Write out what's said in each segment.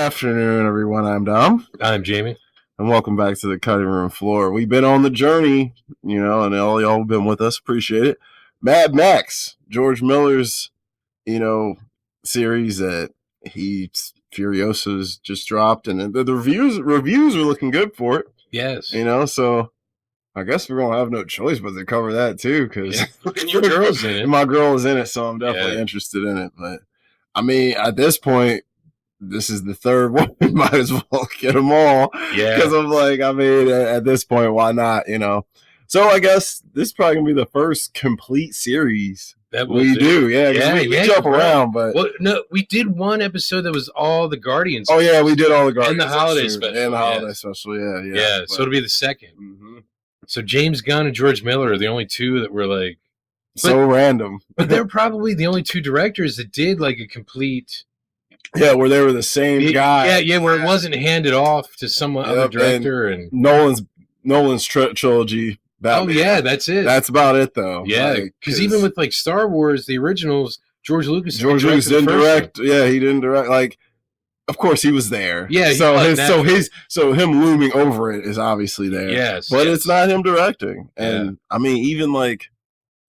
afternoon, everyone. I'm Dom. I'm Jamie. And welcome back to the cutting room floor. We've been on the journey, and all y'all have been with us. Appreciate it. Mad Max, George Miller's, series that Furiosa's just dropped, and the reviews are looking good for it. Yes. So I guess we're gonna have no choice but to cover that too, because your girl's in it. My girl is in it, so I'm definitely interested in it. But I mean, at this point, this is the third one. We might as well get them all. Yeah. Because I'm like, I mean, at this point, why not? So I guess this is probably gonna be the first complete series that we do. Yeah. We jump around, but no, we did one episode that was all the Guardians. Oh yeah, we did all the Guardians and the holiday special. And the holiday special. Yeah. So it'll be the second. Mm-hmm. So James Gunn and George Miller are the only two that were like so random. But they're probably the only two directors that did like a complete. Yeah, where they were the same guy. Yeah, where it wasn't handed off to some other director and Nolan's trilogy. Batman. Oh yeah, that's it. That's about it though. Yeah, because even with like Star Wars, the originals, George Lucas didn't direct. Yeah, he didn't direct. Like, of course he was there. Yeah. So him looming over it is obviously there. Yes, but it's not him directing. And I mean, even like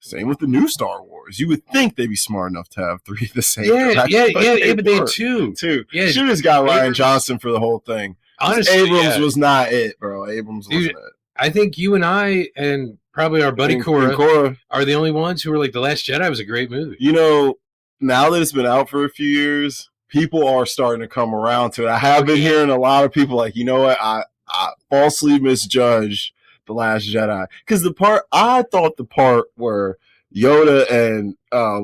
same with the new Star Wars. You would think they'd be smart enough to have three the same. But they had two. Yeah, should have just got Rian Johnson for the whole thing. Honestly, Abrams was not it, bro. Abrams wasn't it. I think you and I and probably our buddy Cora are the only ones who were like, The Last Jedi was a great movie. Now that it's been out for a few years, people are starting to come around to it. I have been hearing a lot of people like, you know what, I falsely misjudged The Last Jedi. Because I thought the part where Yoda and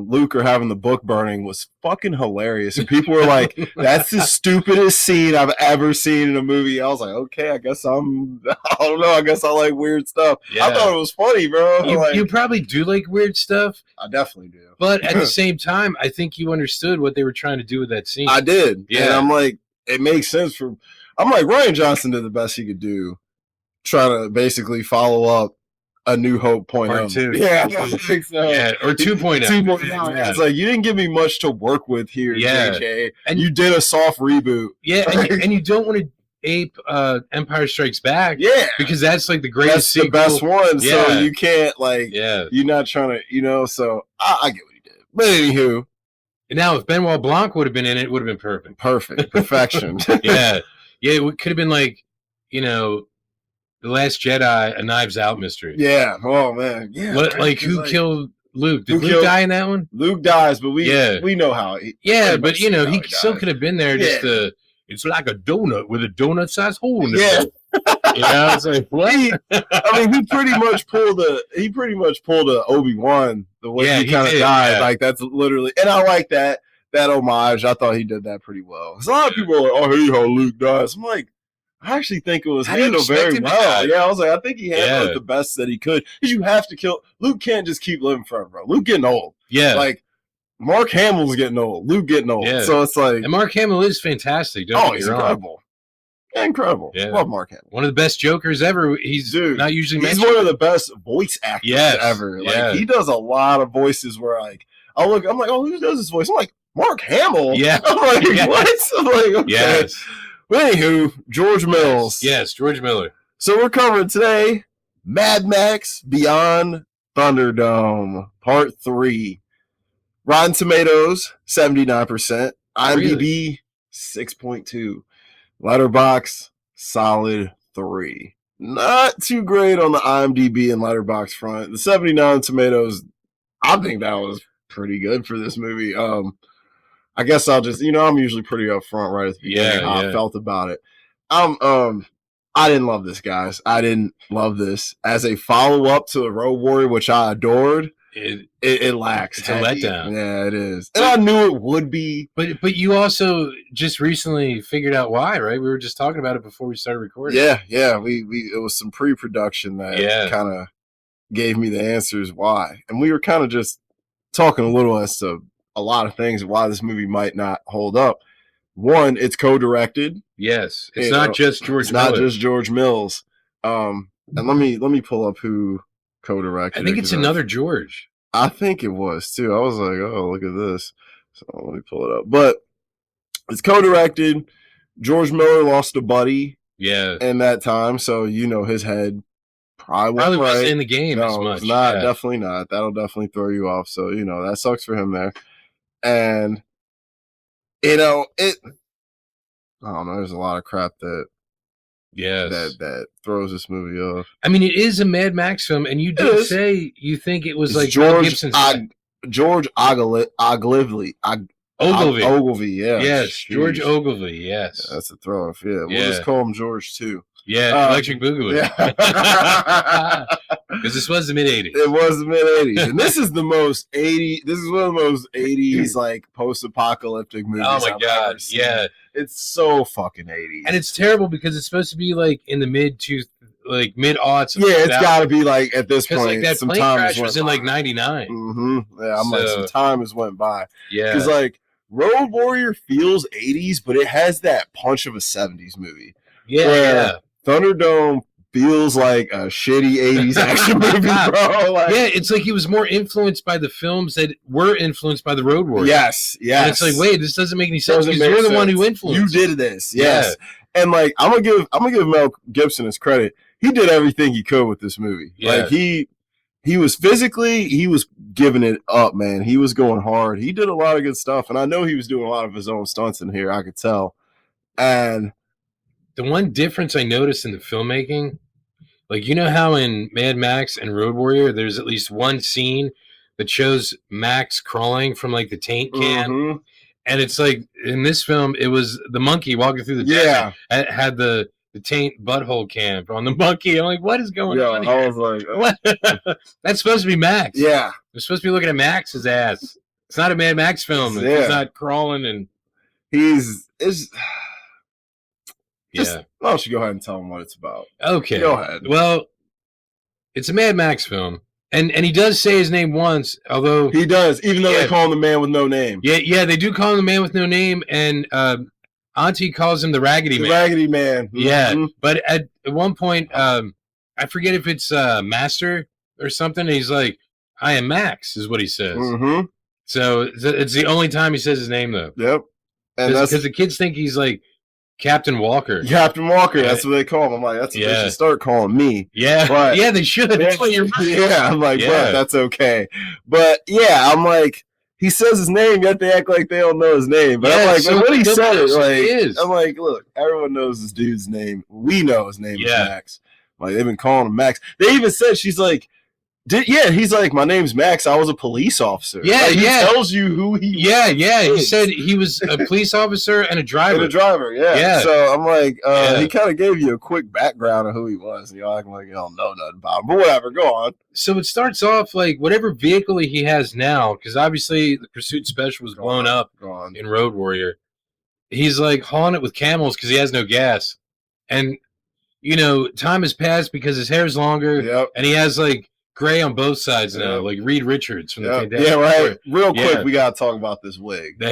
Luke are having the book burning was fucking hilarious. And people were like, that's the stupidest scene I've ever seen in a movie. I was like, okay, I guess I don't know. I guess I like weird stuff. Yeah. I thought it was funny, bro. You probably do like weird stuff. I definitely do. But at the same time, I think you understood what they were trying to do with that scene. I did. Yeah. And I'm like, it makes sense I'm like, Rian Johnson did the best he could do, trying to basically follow up A New Hope point Part 2. Yeah, I think so. Yeah, or 2.0. 2.0. Yeah. It's like, you didn't give me much to work with here, JJ. And you did a soft reboot. Yeah, and you don't want to ape Empire Strikes Back. Yeah. Because that's like the greatest sequel. The best one. Yeah. So you can't, you're not trying to, so I get what he did. But anywho. Now, if Benoit Blanc would have been in it, it would have been perfect. Perfection. Yeah, it could have been like, The Last Jedi, a Knives Out mystery. Yeah. Oh man. Yeah. Who killed Luke? Did Luke die in that one? Luke dies, but we know how. But he still could have been there. Yeah. It's like a donut with a donut-sized hole in it. Yeah. It's like what? I mean, he pretty much pulled a Obi-Wan the way he kind of died. Yeah. Like that's literally, and I like that homage. I thought he did that pretty well. Because a lot of people are like, "Oh, I hate how Luke dies." I'm like, I actually think it was handled very well. Yeah, I was like, I think he handled it the best that he could. Because you have to kill. Luke can't just keep living forever, bro. Luke getting old. Yeah. Like, Mark Hamill's getting old. Luke getting old. Yeah. So it's like. And Mark Hamill is fantastic. He's incredible. Incredible. Yeah. Love Mark Hamill. One of the best Jokers ever. He's not usually mentioned. He's one of the best voice actors ever. Like, he does a lot of voices where, like, I'm like, oh, who does this voice? I'm like, Mark Hamill? Yeah. I'm like, what? I'm like, okay. Yes. But anywho, George Mills. Yes, George Miller. So we're covering today Mad Max Beyond Thunderdome, Part 3. Rotten Tomatoes, 79%. IMDb, 6.2. Letterboxd, solid 3. Not too great on the IMDb and Letterboxd front. The 79 Tomatoes, I think that was pretty good for this movie. I guess I'll just, I'm usually pretty upfront right at the beginning how I felt about it. I didn't love this, guys. I didn't love this. As a follow-up to the Road Warrior, which I adored, it lacks. It's a letdown. Yeah, it is. And I knew it would be. But you also just recently figured out why, right? We were just talking about it before we started recording. Yeah. It was some pre-production that kind of gave me the answers why. And we were kind of just talking a little as to a lot of things why this movie might not hold up. One, it's co-directed. Yes, it's not just George. It's not just George Mills. And let me pull up who co-directed. I think it's another George. I think it was too. I was like, oh, look at this. So let me pull it up. But it's co-directed. George Miller lost a buddy Yeah. in that time, so his head probably wasn't in the game as much. It's not, definitely not. That'll definitely throw you off. So, that sucks for him there. And it I don't know, there's a lot of crap that throws this movie off. I mean, it is a Mad Max film, and you did say you think it was it's like George Gibson's George Ogilvy. Ogilvy, yeah. Yes, George Ogilvy, yes. Yeah, that's a throw off, yeah. We'll just call him George, too. Yeah, Electric Boogaloo. Yeah. Because this was the mid-'80s. It was the mid-'80s. And this is the most 80s, this is one of the most 80s, like, post-apocalyptic movies. Oh, my God, yeah. It's so fucking 80s. And it's terrible because it's supposed to be, like, in the mid-aughts. Yeah, it's got to be, like, at this point. Because, like, that plane crash was in, like, 99. Mm-hmm. Yeah, I'm like, some time has went by. Yeah. Because, like, Road Warrior feels 80s, but it has that punch of a 70s movie. Yeah. Thunderdome feels like a shitty 80s action movie, bro. Like, yeah, it's like he was more influenced by the films that were influenced by the Road Warrior. Yes. And it's like, wait, this doesn't make any sense because you're the one who influenced. You did this, yes. Yeah. And like, I'm gonna give Mel Gibson his credit. He did everything he could with this movie. Yeah. Like he was physically, he was giving it up, man. He was going hard. He did a lot of good stuff, and I know he was doing a lot of his own stunts in here. I could tell. And the one difference I noticed in the filmmaking, like, how in Mad Max and Road Warrior, there's at least one scene that shows Max crawling from, like, the taint can. Mm-hmm. And it's like, in this film, it was the monkey walking through the desert. Had the taint butthole can on the monkey. I'm like, what is going on here? I was like, what? That's supposed to be Max. Yeah. We're supposed to be looking at Max's ass. It's not a Mad Max film. It's not crawling and... Why don't you go ahead and tell them what it's about? Okay. Go ahead. Well, it's a Mad Max film. And he does say his name once, although... He does, even though they call him the man with no name. Yeah, they do call him the man with no name, and Auntie calls him the Raggedy Man. The Raggedy Man. Mm-hmm. Yeah, but at one point, I forget if it's Master or something, and he's like, I am Max, is what he says. Mm-hmm. So it's the only time he says his name, though. Yep. Because the kids think he's like... Captain Walker. Captain Walker, that's what they call him. I'm like, that's what they should start calling me. Yeah, but, yeah, they should. That's what you're right. Yeah, I'm like, but that's okay. But yeah, I'm like, he says his name, yet they act like they don't know his name. But I'm like, so when he said it, like, I'm like, look, everyone knows this dude's name. We know his name is Max. Like, they've been calling him Max. They even said, she's like, he's like, my name's Max. I was a police officer. Yeah, like, he tells you who he was. Yeah. He said he was a police officer and a driver. Yeah. So I'm like, he kind of gave you a quick background of who he was. And you're acting like you don't know nothing about him. But whatever, go on. So it starts off like whatever vehicle he has now, because obviously the Pursuit Special was blown up in Road Warrior. He's like hauling it with camels because he has no gas. And, time has passed because his hair's longer. And he has like gray on both sides now, like Reed Richards from the Fantastic Four. Right. Real quick, we gotta talk about this wig. So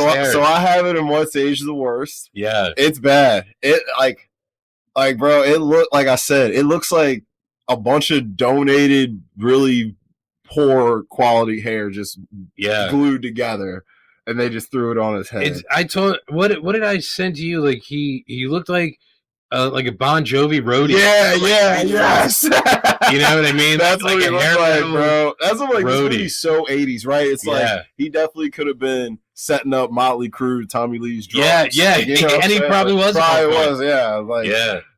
I have it in What's Age the Worst. Yeah, it's bad. It like bro, it look like I said, it looks like a bunch of donated, really poor quality hair just glued together, and they just threw it on his head. What did I send to you? Like he looked like a Bon Jovi roadie. Yes. You know what I mean? That's what he looked like, bro. That's what this roadie. Movie's so 80s, right? It's like he definitely could have been setting up Motley Crue, Tommy Lee's drums. Yeah. And he probably was. Yeah. Like,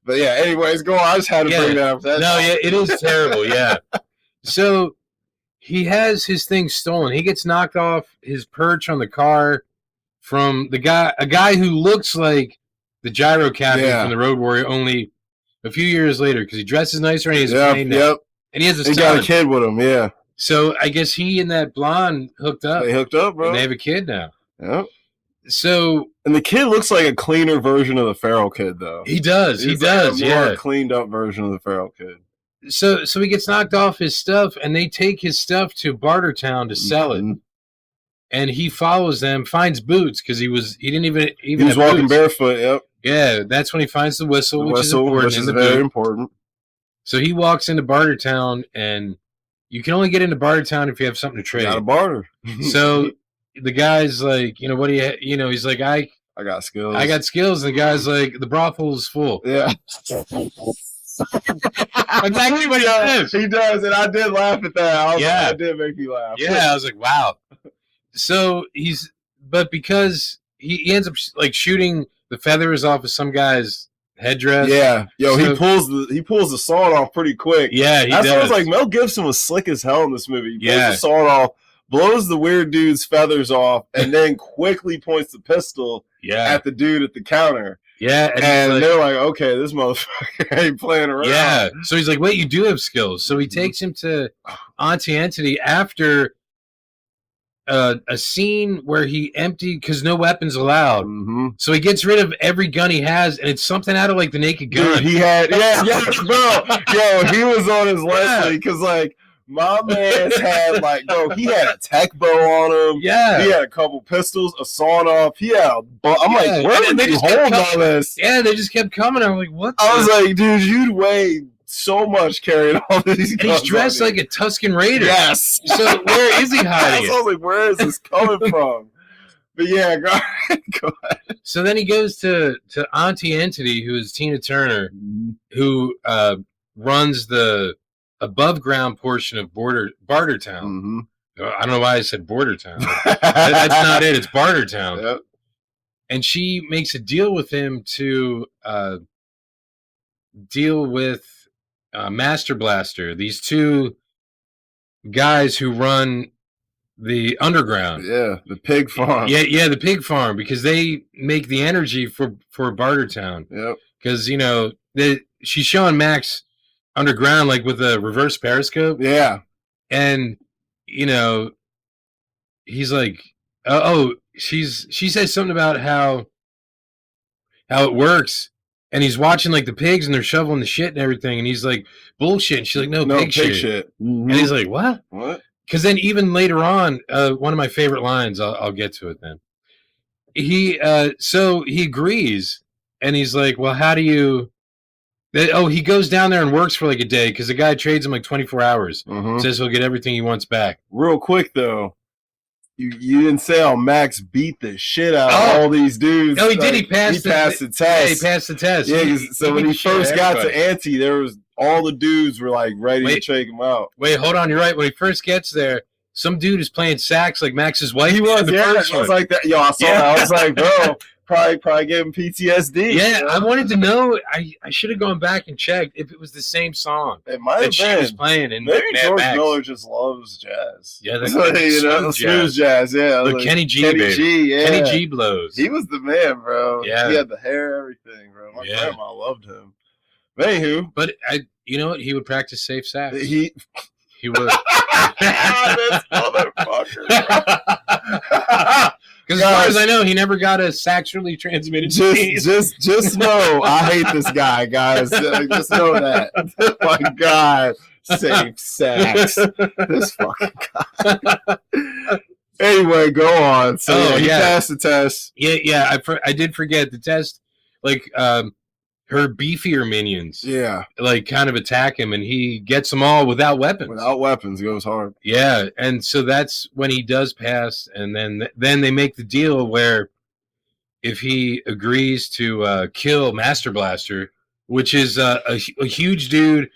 But yeah, anyways, go on. I just had to bring that up. It is terrible, yeah. So he has his thing stolen. He gets knocked off his perch on the car from a guy who looks like the gyro captain from the Road Warrior, only a few years later, because he dresses nicer and he has a plane now. And he has He got a kid with him, yeah. So I guess he and that blonde hooked up. They hooked up, bro. And they have a kid now. Yep. So, and the kid looks like a cleaner version of the feral kid, though. He does. He does. Like a more cleaned up version of the feral kid. So he gets knocked off his stuff, and they take his stuff to Bartertown to sell it. And he follows them, finds boots because he was walking barefoot. Yep. Yeah, that's when he finds the whistle, which is very important. So he walks into Bartertown, and you can only get into Bartertown if you have something to trade. Got to barter. So the guy's like, what do you? He's like, I I got skills. I got skills. And the guy's like, the brothel is full. Yeah. Exactly what he says. He does, and I did laugh at that. Yeah. That did make me laugh. Yeah, I was like, wow. So but because he ends up like shooting the feathers off of some guy's headdress. Yeah, yo, So- he pulls the sword off pretty quick. Yeah, he That's why I does. was like, Mel Gibson was slick as hell in this movie. He pulls Yeah. the sword off, blows the weird dude's feathers off, and then quickly points the pistol Yeah. at the dude at the counter. Yeah. And he's like, they're like, okay, this motherfucker ain't playing around. yeah. So he's like, wait, you do have skills. So he takes him to Auntie Entity after a scene where he emptied, because no weapons allowed. Mm-hmm. So he gets rid of every gun he has, and it's something out of like the Naked Gun. Dude, he had, bro. Yo, he was on his Leslie, because, like, my man's had, like, bro, he had a tech bow on him. Yeah. He had a couple pistols, a sawn off. He had I'm like, Yeah, where and did they you just kept hold all coming. this? Yeah, they just kept coming. I'm like, what? I was the- like, dude, you'd weigh so much carrying all these and guns he's dressed on like a Tuscan Raider. Yes. So where is he hiding I was like, where is this coming from? But yeah, go ahead. So then he goes to Auntie Entity, who is Tina Turner, who runs the above ground portion of Bartertown. Mm-hmm. I don't know why I said Bordertown. That's not it. It's Bartertown. Yep. And she makes a deal with him to deal with Master Blaster, these two guys who run the underground. Yeah, the pig farm. Yeah, the pig farm, because they make the energy for Bartertown. Yep. Because, you know, she's showing Max underground, like with a reverse periscope. Yeah. And, you know, he's like, she says something about how it works. And he's watching like the pigs and they're shoveling the shit and everything. And he's like, bullshit. And she's like, no pig shit. Mm-hmm. And he's like, what? What? Because then even later on, one of my favorite lines, I'll get to it then. So he agrees, and he's like, well, how do you... he goes down there and works for like a day, because the guy trades him like 24 hours. Mm-hmm. Says he'll get everything he wants back. Real quick, though, you didn't say how Max beat the shit out of all these dudes. No, he did. He passed the test. Yeah, he passed the test. Yeah, so when he first got to everybody. Auntie, there was... all the dudes were like ready to take him out. Wait, hold on. You're right. When he first gets there, some dude is playing sax like Max's wife. He was, yeah. It was like that. Yo, I saw that. I was like, bro, probably gave him PTSD. Yeah, I wanted to know. I should have gone back and checked if it was the same song It might that have she been. was playing in Maybe Mad George Max. Miller just loves jazz. Yeah, the smooth jazz. Yeah, The like, Kenny G, Kenny baby. G, yeah. Kenny G blows. He was the man, bro. Yeah. He had the hair, everything, bro. My Yeah. grandma loved him. Anywho, But you know what? He would practice safe sax. he He would. this motherfucker. Because as far as I know, he never got a sexually transmitted disease. just know I hate this guy, guys. Just know that. My God, safe sex. This fucking guy. Anyway, go on. So he passed the test. Yeah. I did forget the test. Like her beefier minions, like kind of attack him, and he gets them all without weapons. Without weapons, goes hard. Yeah, and so that's when he does pass, and then they make the deal where if he agrees to kill Master Blaster, which is a huge dude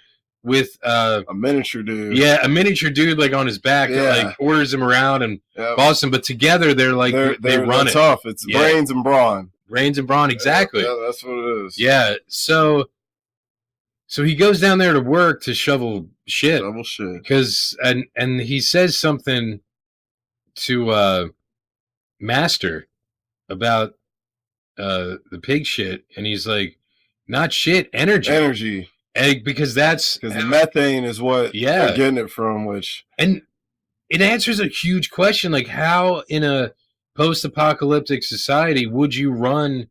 with a miniature dude. Yeah, a miniature dude like on his back that like orders him around and boss him, but together they're like they run it. Tough. It's brains and brawn. Brains and brawn, exactly. Yeah, that's what it is. Yeah, so he goes down there to work to shovel shit. Shovel shit. Because and he says something to Master about the pig shit, and he's like, not shit, energy. And because the methane is what they're getting it from, and it answers a huge question, like how in a post-apocalyptic society would you run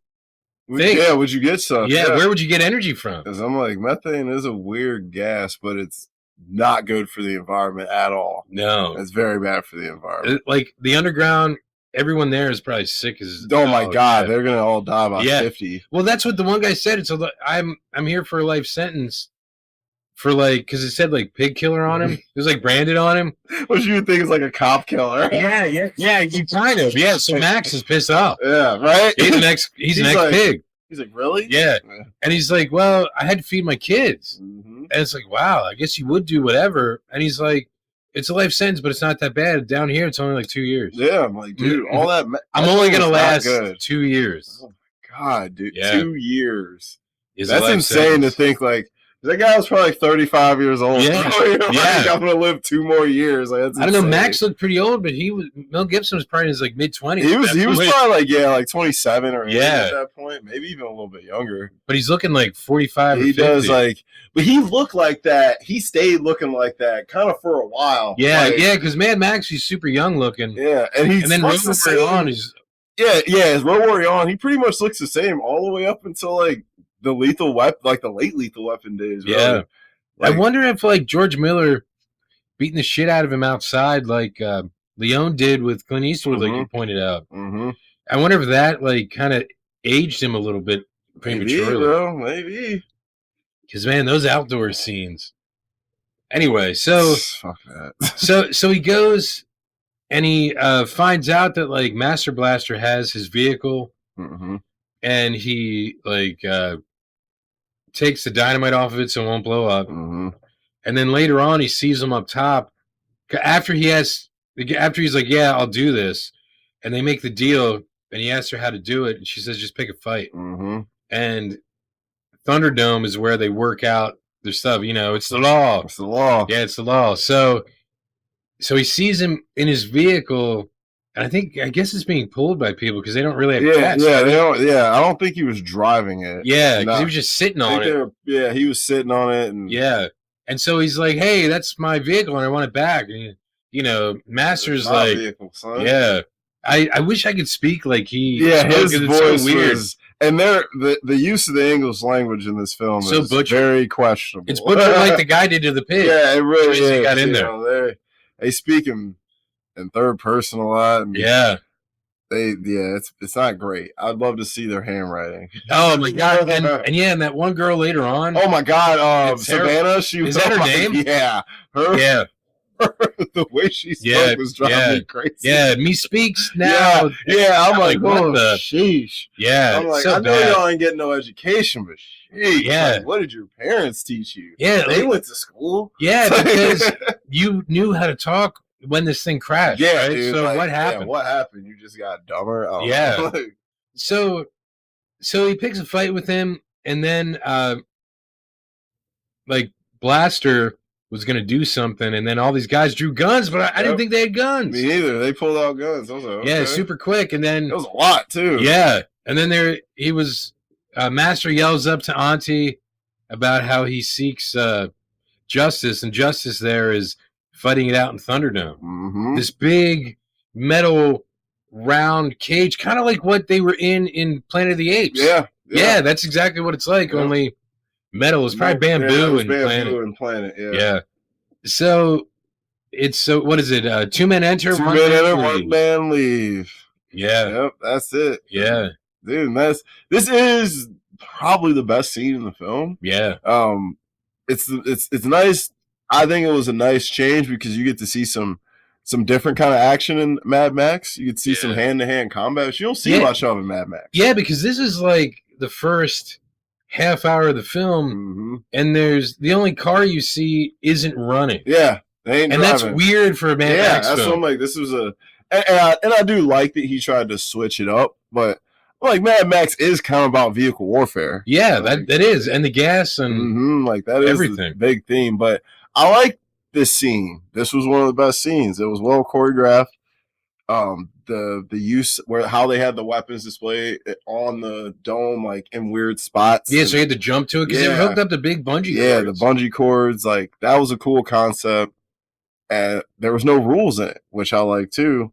things? Yeah, would you get stuff? Yeah, where would you get energy from? Because I'm like, methane is a weird gas, but it's not good for the environment at all. No. It's very bad for the environment. Like, the underground, everyone there is probably sick as... Oh my God, they're going to all die by 50. Well, that's what the one guy said. So I'm here for a life sentence for like, because it said like pig killer on him. It was like branded on him. What you would think is like a cop killer. Yeah, you kind of. Yeah, so Max is pissed off. Yeah, right? He's an ex pig. He's like, really? Yeah. And he's like, well, I had to feed my kids. Mm-hmm. And it's like, wow, I guess you would do whatever. And he's like, it's a life sentence, but it's not that bad. Down here, it's only like 2 years. Yeah, I'm like, dude, all that. I'm only going to last 2 years. Oh my God, dude. Yeah. 2 years. Is That's insane to think, like, that guy was probably like 35 years old. Yeah. I'm going to live 2 more years. Like, I don't know. Max looked pretty old, but Mel Gibson was probably in his like mid-20s. He was probably like 27 or 8 at that point, maybe even a little bit younger. But he's looking like 45 or 50. He does, like, but he looked like that. He stayed looking like that kind of for a while. Yeah, like, because Mad Max, he's super young looking. Yeah, and then Road Warrior on, he's... as Road Warrior on, he pretty much looks the same all the way up until, like, the lethal weapon, like the late Lethal Weapon days. Really. Yeah. Like, I wonder if, like, George Miller beating the shit out of him outside, like Leone did with Clint Eastwood, like you pointed out. Mm-hmm. I wonder if that, like, kind of aged him a little bit prematurely. Maybe, bro. Maybe. Because, man, those outdoor scenes. Anyway, so fuck that. so he goes and he finds out that, like, Master Blaster has his vehicle, and he, like, takes the dynamite off of it so it won't blow up. And then later on, he sees him up top. After he's like, yeah, I'll do this. And they make the deal, and he asks her how to do it, and she says, just pick a fight. And Thunderdome is where they work out their stuff. You know, it's the law. It's the law. Yeah, it's the law. So he sees him in his vehicle, and I guess it's being pulled by people because they don't really have tests. Yeah, they don't. Yeah, I don't think he was driving it. Yeah, because he was just sitting on it. He was sitting on it, and so he's like, "Hey, that's my vehicle, and I want it back." And you know, Master's like, vehicle, son. "Yeah." I wish I could speak like he. Yeah, his voice so weird. And the use of the English language in this film is very questionable. It's butchered like the guy did to the pig. Yeah, it really is. He got in there. They speak in third person a lot. And it's not great. I'd love to see their handwriting. Oh my God! And that one girl later on. Oh my God! Savannah. Is that her name? Yeah. Yeah. The way she spoke was driving me crazy. Yeah, me speaks now. Yeah. I'm like, what the sheesh. Yeah, I'm like, so I know y'all ain't getting no education, but sheesh. Yeah. Like, what did your parents teach you? Yeah, they went to school. Yeah, because you knew how to talk when this thing crashed. Yeah, right? dude, so like, what happened? Yeah, what happened? You just got dumber. So he picks a fight with him, and then like Blaster was going to do something, and then all these guys drew guns, but I didn't think they had guns. Me either. They pulled out guns. I was like, okay. Yeah, super quick, and then it was a lot too. Yeah, and then he was. Master yells up to Auntie about how he seeks justice, and justice there is fighting it out in Thunderdome. This big metal round cage, kind of like what they were in Planet of the Apes. Yeah, that's exactly what it's like. Only metal. It's probably bamboo and Planet. Yeah. So what is it? 2 men enter, 2 men enter, 1 man leave. Yeah. Yep, that's it. Yeah. Dude, this is probably the best scene in the film. Yeah. It's nice. I think it was a nice change because you get to see some different kind of action in Mad Max. You get to see some hand-to-hand combat, which you don't see much of in Mad Max. Yeah, because this is like the first half hour of the film, and the only car you see isn't running. Yeah, they ain't and driving. That's weird for a Mad Max film. What I'm like. This was and I do like that he tried to switch it up, but like Mad Max is kind of about vehicle warfare. Yeah, like, that is, and the gas and like that is everything. The big theme. But I like this scene. This was one of the best scenes. It was well choreographed. The use how they had the weapons displayed on the dome, like in weird spots. Yeah, so you had to jump to it because they were hooked up to big bungee cords. Yeah, the bungee cords, like that was a cool concept. And there was no rules in it, which I like too.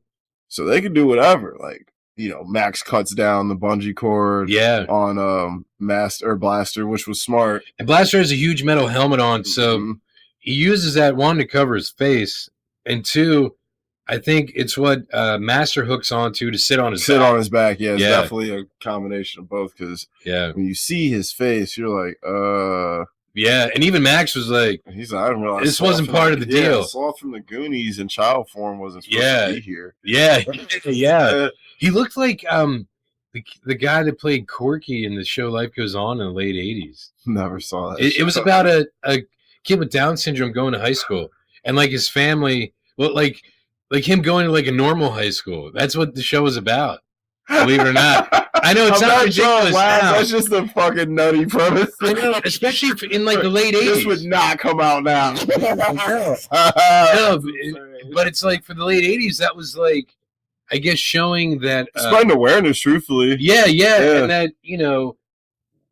So they could do whatever. Like, you know, Max cuts down the bungee cord on Master or Blaster, which was smart. And Blaster has a huge metal helmet on, so he uses that, one, to cover his face, and two, I think it's what Master hooks onto to sit on his back. Yeah, it's definitely a combination of both because when you see his face, you're like, Yeah, and even Max was like, he's like, I didn't realize this wasn't part of the deal. Sloth from the Goonies in child form wasn't supposed to be here. Yeah, yeah. He looked like the guy that played Corky in the show Life Goes On in the late 80s. Never saw that. It was about a kid with Down syndrome going to high school, and like his family, well, like him going to like a normal high school. That's what the show was about. Believe it or not. I know it's not ridiculous now. That's just a fucking nutty premise. I know, especially in like the late 80s. This would not come out now. No, but it's like for the late 80s, that was like, I guess, showing that spreading awareness, truthfully. Yeah, and that, you know,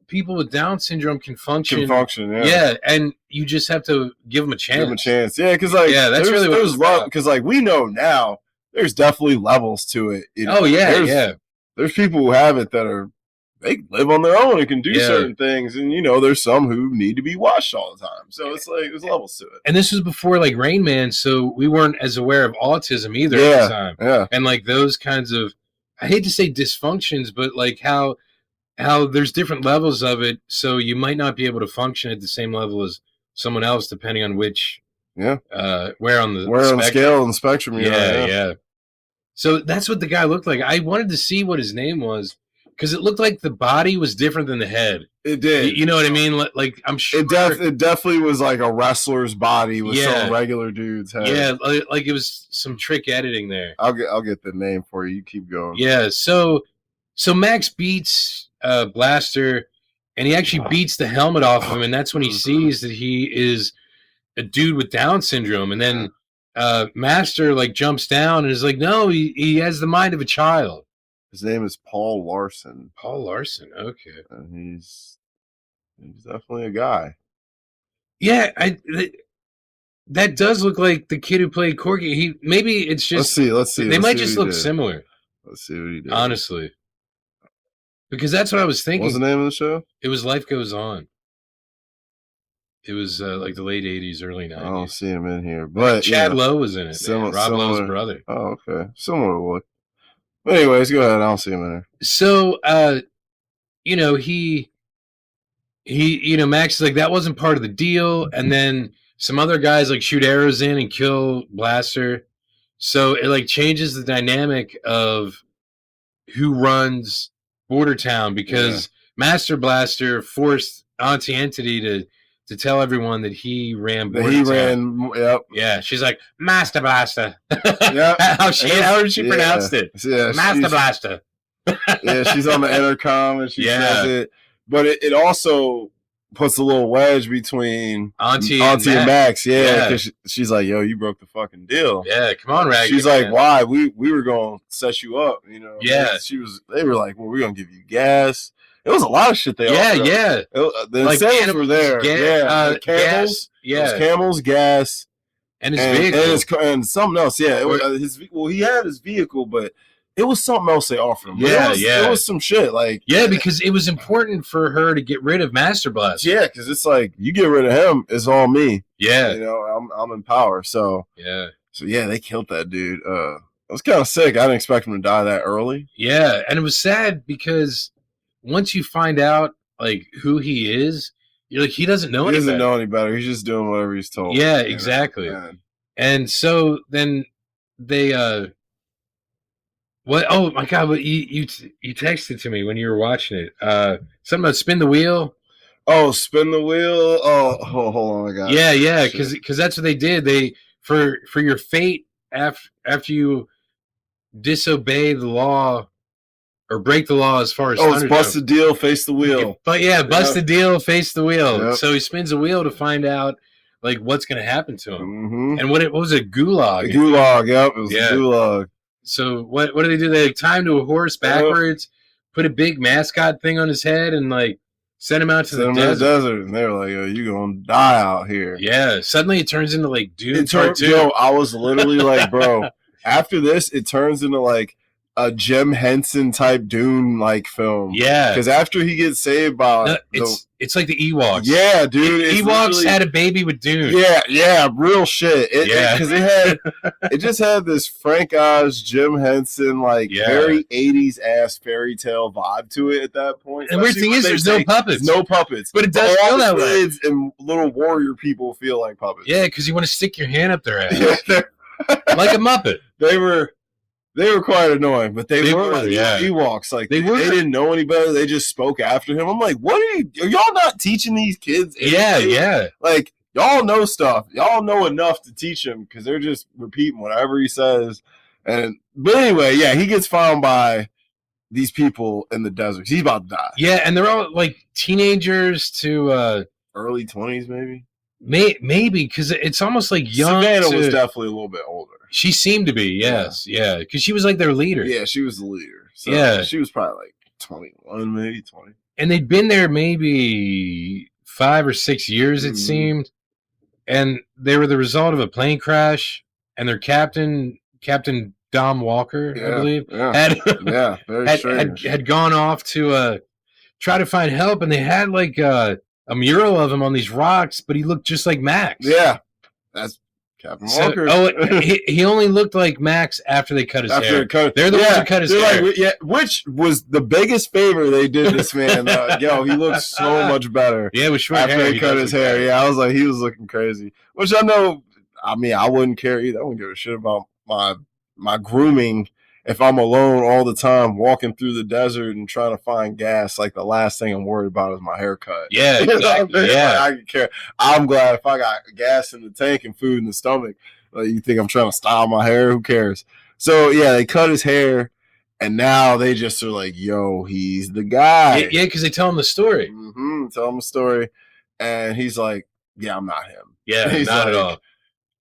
people with Down syndrome can function. Yeah, and you just have to give them a chance. Give them a chance. Yeah, because like, that's really what there's love. Because like we know now, there's definitely levels to it. You know? Oh yeah. There's people who have it that they live on their own and can do certain things, and you know, there's some who need to be watched all the time. So it's like there's levels to it. And this was before like Rain Man, so we weren't as aware of autism either at the time. Yeah, and like those kinds of, I hate to say dysfunctions, but like how there's different levels of it, so you might not be able to function at the same level as someone else depending on which where on the scale and spectrum. Yeah. So that's what the guy looked like. I wanted to see what his name was because it looked like the body was different than the head. It did. You know what I mean? Like I'm sure it definitely was like a wrestler's body with some regular dude's head. Yeah, like it was some trick editing there. I'll get the name for you. You keep going. Yeah. So Max beats Blaster, and he actually beats the helmet off him, and that's when he sees that he is a dude with Down syndrome, and then Master like jumps down and is like, no, he has the mind of a child. His name is Paul Larson. Paul Larson, okay. And he's definitely a guy. Yeah, that does look like the kid who played Corky. Maybe it's just let's see. They might just look similar. Let's see what he did. Honestly. Because that's what I was thinking. What's the name of the show? It was Life Goes On. It was like the late 80s, early 90s. I don't see him in here. But Chad Lowe was in it. Rob Lowe's brother. Oh, okay. Similar look. But anyways, go ahead. I don't see him in there. So, you know, he Max is like, that wasn't part of the deal. And then some other guys like shoot arrows in and kill Blaster. So it like changes the dynamic of who runs Bartertown because Master Blaster forced Auntie Entity to tell everyone that he ran Bartertown. Yep. Yeah, she's like, Master Blaster. Yep. how she pronounced it. Yeah, Master Blaster. Yeah, she's on the intercom and she says it. But it also puts a little wedge between Auntie and Max. Yeah, because she's like, yo, you broke the fucking deal. Yeah, come on, Rag. She's like, why? We were going to set you up, you know. Yeah. They were like, well, we're going to give you gas. It was a lot of shit they offered. Yeah. The incentives were there. The camels. Camels, gas. And his vehicle. And something else. Yeah. He had his vehicle, but it was something else they offered him. It was some shit. Like, because it was important for her to get rid of Master Blaster. Yeah, because it's like, you get rid of him, it's all me. Yeah. You know, I'm in power. So, So, they killed that dude. It was kind of sick. I didn't expect him to die that early. Yeah. And it was sad because once you find out like who he is, you're like, he doesn't know any better. He doesn't know any better. He's just doing whatever he's told. Yeah, exactly. And so then they what? Oh my God! But you texted to me when you were watching it. Something about spin the wheel. Oh, spin the wheel. Oh, hold on, I got it. Yeah. Because that's what they did. They for your fate after you disobey the law or break the law as far as it's bust the deal, face the wheel. But bust the deal, face the wheel. Yep. So he spins a wheel to find out like what's going to happen to him. Mm-hmm. And what was it? Gulag. Gulag. Yep, it was gulag. So what do they do? They tie him to a horse backwards, put a big mascot thing on his head, and like send him out to the desert. And they were like, "Yo, you gonna die out here?" Yeah. Suddenly it turns into like Dune. Yo, I was literally like, bro. After this, it turns into like a Jim Henson type Dune like film. Yeah, because after he gets saved by it's like the Ewoks. Yeah, dude. Ewoks had a baby with Dune. Yeah, real shit. Because it just had this Frank Oz, Jim Henson, like very 80s ass fairy tale vibe to it at that point. And weird thing is, there's no puppets. No puppets. But it does feel that way. Kids and little warrior people feel like puppets. Yeah, because you want to stick your hand up their ass. Like a Muppet. They were quite annoying, but they were like Ewoks. Like they didn't know any better. They just spoke after him. I'm like, what are y'all not teaching these kids anything? Yeah. Like y'all know stuff. Y'all know enough to teach them because they're just repeating whatever he says. But anyway, he gets found by these people in the desert. He's about to die. Yeah, and they're all like teenagers to early 20s, maybe. Maybe because it's almost like young. Savannah was definitely a little bit older. She seemed to be, yes, yeah, because she was like their leader. Yeah, she was the leader. So she was probably like 21, maybe 20. And they'd been there maybe 5 or 6 years, it seemed. And they were the result of a plane crash. And their captain Dom Walker, I believe, had gone off to try to find help. And they had like a mural of him on these rocks, but he looked just like Max. Yeah, that's Captain Walker. He only looked like Max after they cut his hair. They're the ones who cut his hair. Like, which was the biggest favor they did this man. He looks so much better. Yeah, with short hair. After they cut his hair. Yeah, I was like, he was looking crazy. Which I know, I mean, I wouldn't care either. I wouldn't give a shit about my grooming if I'm alone all the time walking through the desert and trying to find gas. Like the last thing I'm worried about is my haircut. Yeah, exactly. Yeah, I can care. I'm glad if I got gas in the tank and food in the stomach. Like, you think I'm trying to style my hair? Who cares? So they cut his hair, and now they just are like, "Yo, he's the guy." Yeah, because they tell him the story. Tell him the story, and he's like, "Yeah, I'm not him." Yeah, he's not at all.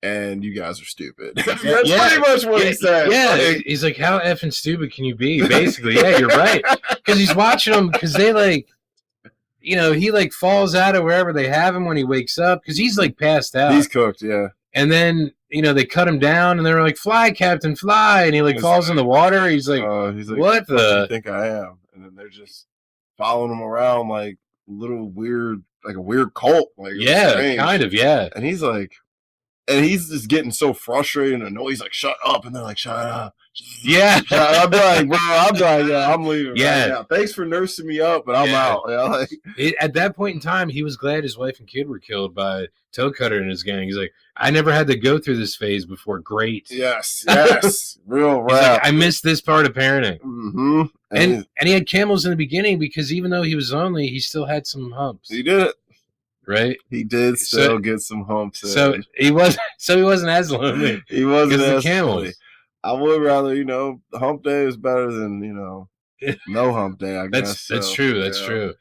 And you guys are stupid. That's pretty much what he said. Yeah, he's like, how effing stupid can you be? Basically, yeah, you're right. Because he's watching them because they like, he like falls out of wherever they have him when he wakes up because he's like passed out. He's cooked, yeah. And then they cut him down and they're like, "Fly, Captain, fly!" And he like falls in the water. He's like, "What the? Do you think I am?" And then they're just following him around like little weird, like a weird cult. Like kind of, yeah. And he's like. And he's just getting so frustrated and annoyed. He's like, "Shut up!" And they're like, "Shut up." Yeah, I'm like, bro, I'm leaving. Yeah, right now. Thanks for nursing me up, but I'm out. At that point in time, he was glad his wife and kid were killed by Toe Cutter and his gang. He's like, I never had to go through this phase before. Great. Yes, real rap. Like, I missed this part of parenting. And he had camels in the beginning because even though he was lonely, he still had some humps. He did it. Right, he did still get some humps. So he wasn't as lonely. He wasn't as camels. I would rather, hump day is better than no hump day. I guess that's true. That's true.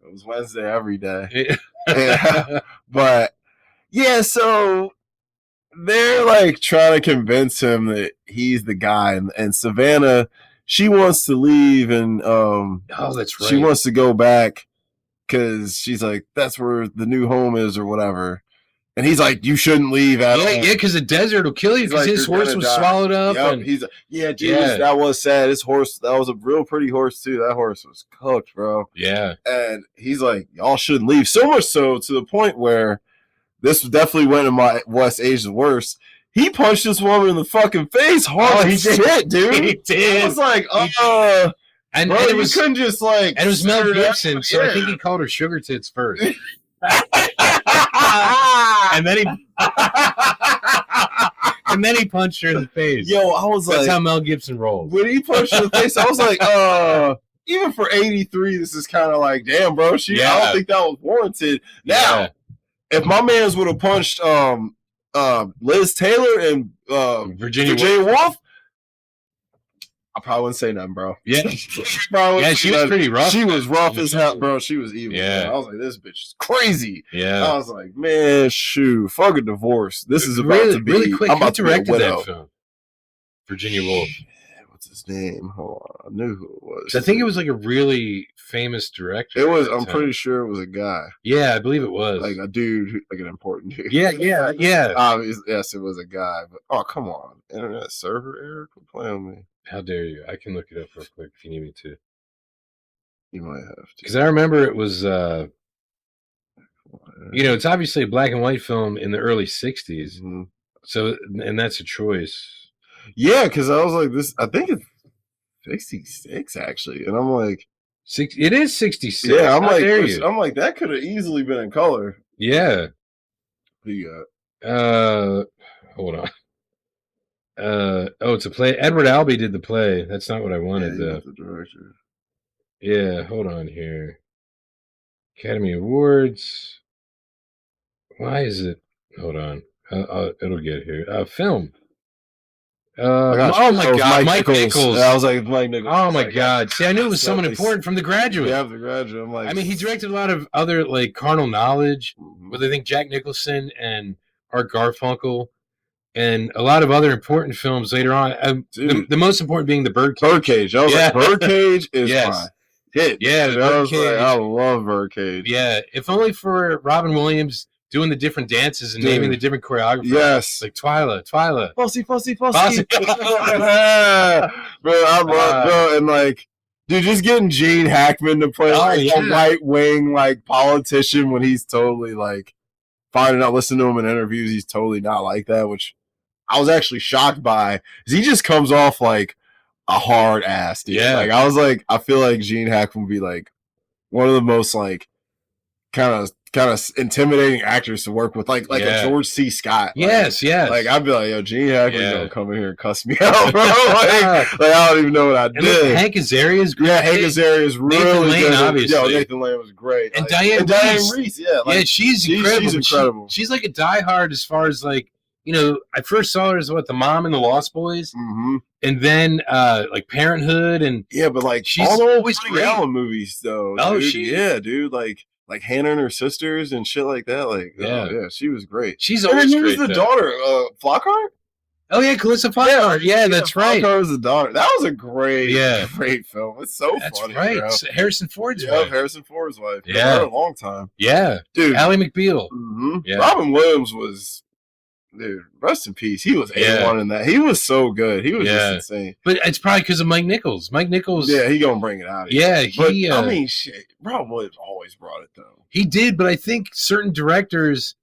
It was Wednesday every day. But so they're like trying to convince him that he's the guy, and Savannah, she wants to leave, and that's right. She wants to go back. Because she's like, that's where the new home is or whatever. And he's like, you shouldn't leave at all. Yeah, because the desert will kill you because his horse was swallowed up. Yep. And he's like, that was sad. His horse, that was a real pretty horse, too. That horse was cooked, bro. Yeah. And he's like, y'all shouldn't leave. So much so to the point where this definitely went in my West Asia's worst. He punched this woman in the fucking face hard as shit, dude. He did. I was like, And, bro, and it was couldn't just like. And it was Mel Gibson, so I think he called her sugar tits first. And then he punched her in the face. Yo, I was like, that's how Mel Gibson rolls. When he punched her in the face, I was like, even for 83, this is kind of like, damn, bro. I don't think that was warranted. Now, if my man's would have punched Liz Taylor and Virginia Woolf. I probably wouldn't say nothing, bro. Yeah, she was pretty rough. She was rough as hell, bro. She was evil. Yeah, I was like, this bitch is crazy. Yeah, I was like, man, shoot, fuck a divorce. This is about to be really quick. I'm about to directed that film. Virginia Woolf. What's his name? Hold on, I knew who it was. I think it was like a really famous director. It was. I'm pretty sure it was a guy. Yeah, I believe it was like a dude, like an important dude. Yeah. Yes, it was a guy. But come on, internet server error. Quit playing with me. How dare you? I can look it up real quick if you need me to. You might have to. Because I remember it was, it's obviously a black and white film in the early 60s. Mm-hmm. So, and that's a choice. Yeah, because I was like, I think it's 66, actually. And I'm like... It is 66. Yeah, I'm like, that could have easily been in color. Yeah. Who you got? Hold on. It's a play. Edward Albee did the play. That's not what I wanted, though. The director. Yeah, hold on here. Academy Awards. Why is it? Hold on. It'll get here. Film. Oh my God, Mike Nichols. I was like, Mike Nichols. Oh my God. See, I knew it was someone important from The Graduate. Yeah, The Graduate. I'm like, I mean, he directed a lot of other like Carnal Knowledge with I think Jack Nicholson and Art Garfunkel, and a lot of other important films later on. The most important being the Birdcage. Birdcage. I was like, Birdcage is my hit. Yeah, Birdcage. I love Birdcage. Yeah, if only for Robin Williams doing the different dances and naming the different choreographers. Yes. Like Twyla. Fussy. Bro, I love, bro, and like, dude, just getting Gene Hackman to play a right-wing, like, politician when he's totally, like, finding out, listening to him in interviews, he's totally not like that, which I was actually shocked by, because he just comes off like a hard ass, dude. Yeah. Like, I was like, I feel like Gene Hackman would be, like, one of the most, like, kind of intimidating actors to work with, like a George C. Scott. Yes. Like, I'd be like, yo, Gene Hackman's gonna come in here and cuss me out, bro. like I don't even know what I did. And Hank Azaria's great. Yeah, Hank Azaria's really Lane, good. obviously. Yo, Nathan Lane was great. And like, Diane Reese. Yeah, she's incredible. She's incredible. She's like a diehard as far as like, I first saw her as the mom in the Lost Boys, and then like Parenthood, and but like she's all the always Woody Allen movies though. Oh, dude. Dude, like Hannah and her sisters and shit like that. Like, she was great. She's always great. Who was the daughter? Flockhart? Oh yeah, Calissa Flockhart. Yeah, that's right. Flockhart was the daughter. That was a great film. It's so funny. Right. Bro. Harrison Ford's wife. Harrison Ford's wife. Yeah, for a long time. Yeah, dude. Ally McBeal. Yeah. Robin Williams was. Dude, rest in peace. He was A1 in that. He was so good. He was just insane. But it's probably because of Mike Nichols. Yeah, he gonna bring it out. Yeah, I mean, shit. Robin Williams always brought it though. He did, but I think certain directors,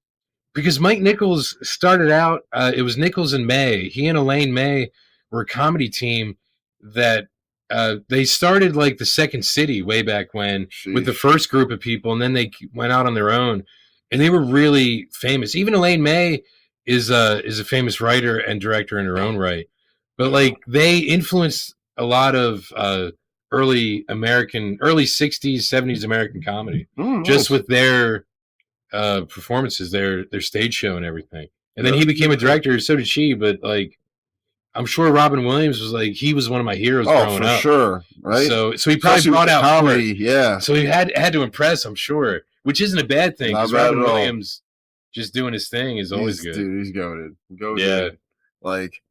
because Mike Nichols started out, it was Nichols and May. He and Elaine May were a comedy team that they started like the Second City way back when with the first group of people, and then they went out on their own, and they were really famous. Even Elaine May is a famous writer and director in her own right, but like they influenced a lot of early 60s 70s American comedy just with their performances, their stage show and everything. And then he became a director, so did she, but like I'm sure Robin Williams was like, he was one of my heroes growing up. Sure, right? So he probably brought out comedy, yeah. So he had to impress, I'm sure, which isn't a bad thing, because Robin Williams just doing his thing is always good. Dude, he's goated. Yeah. Like,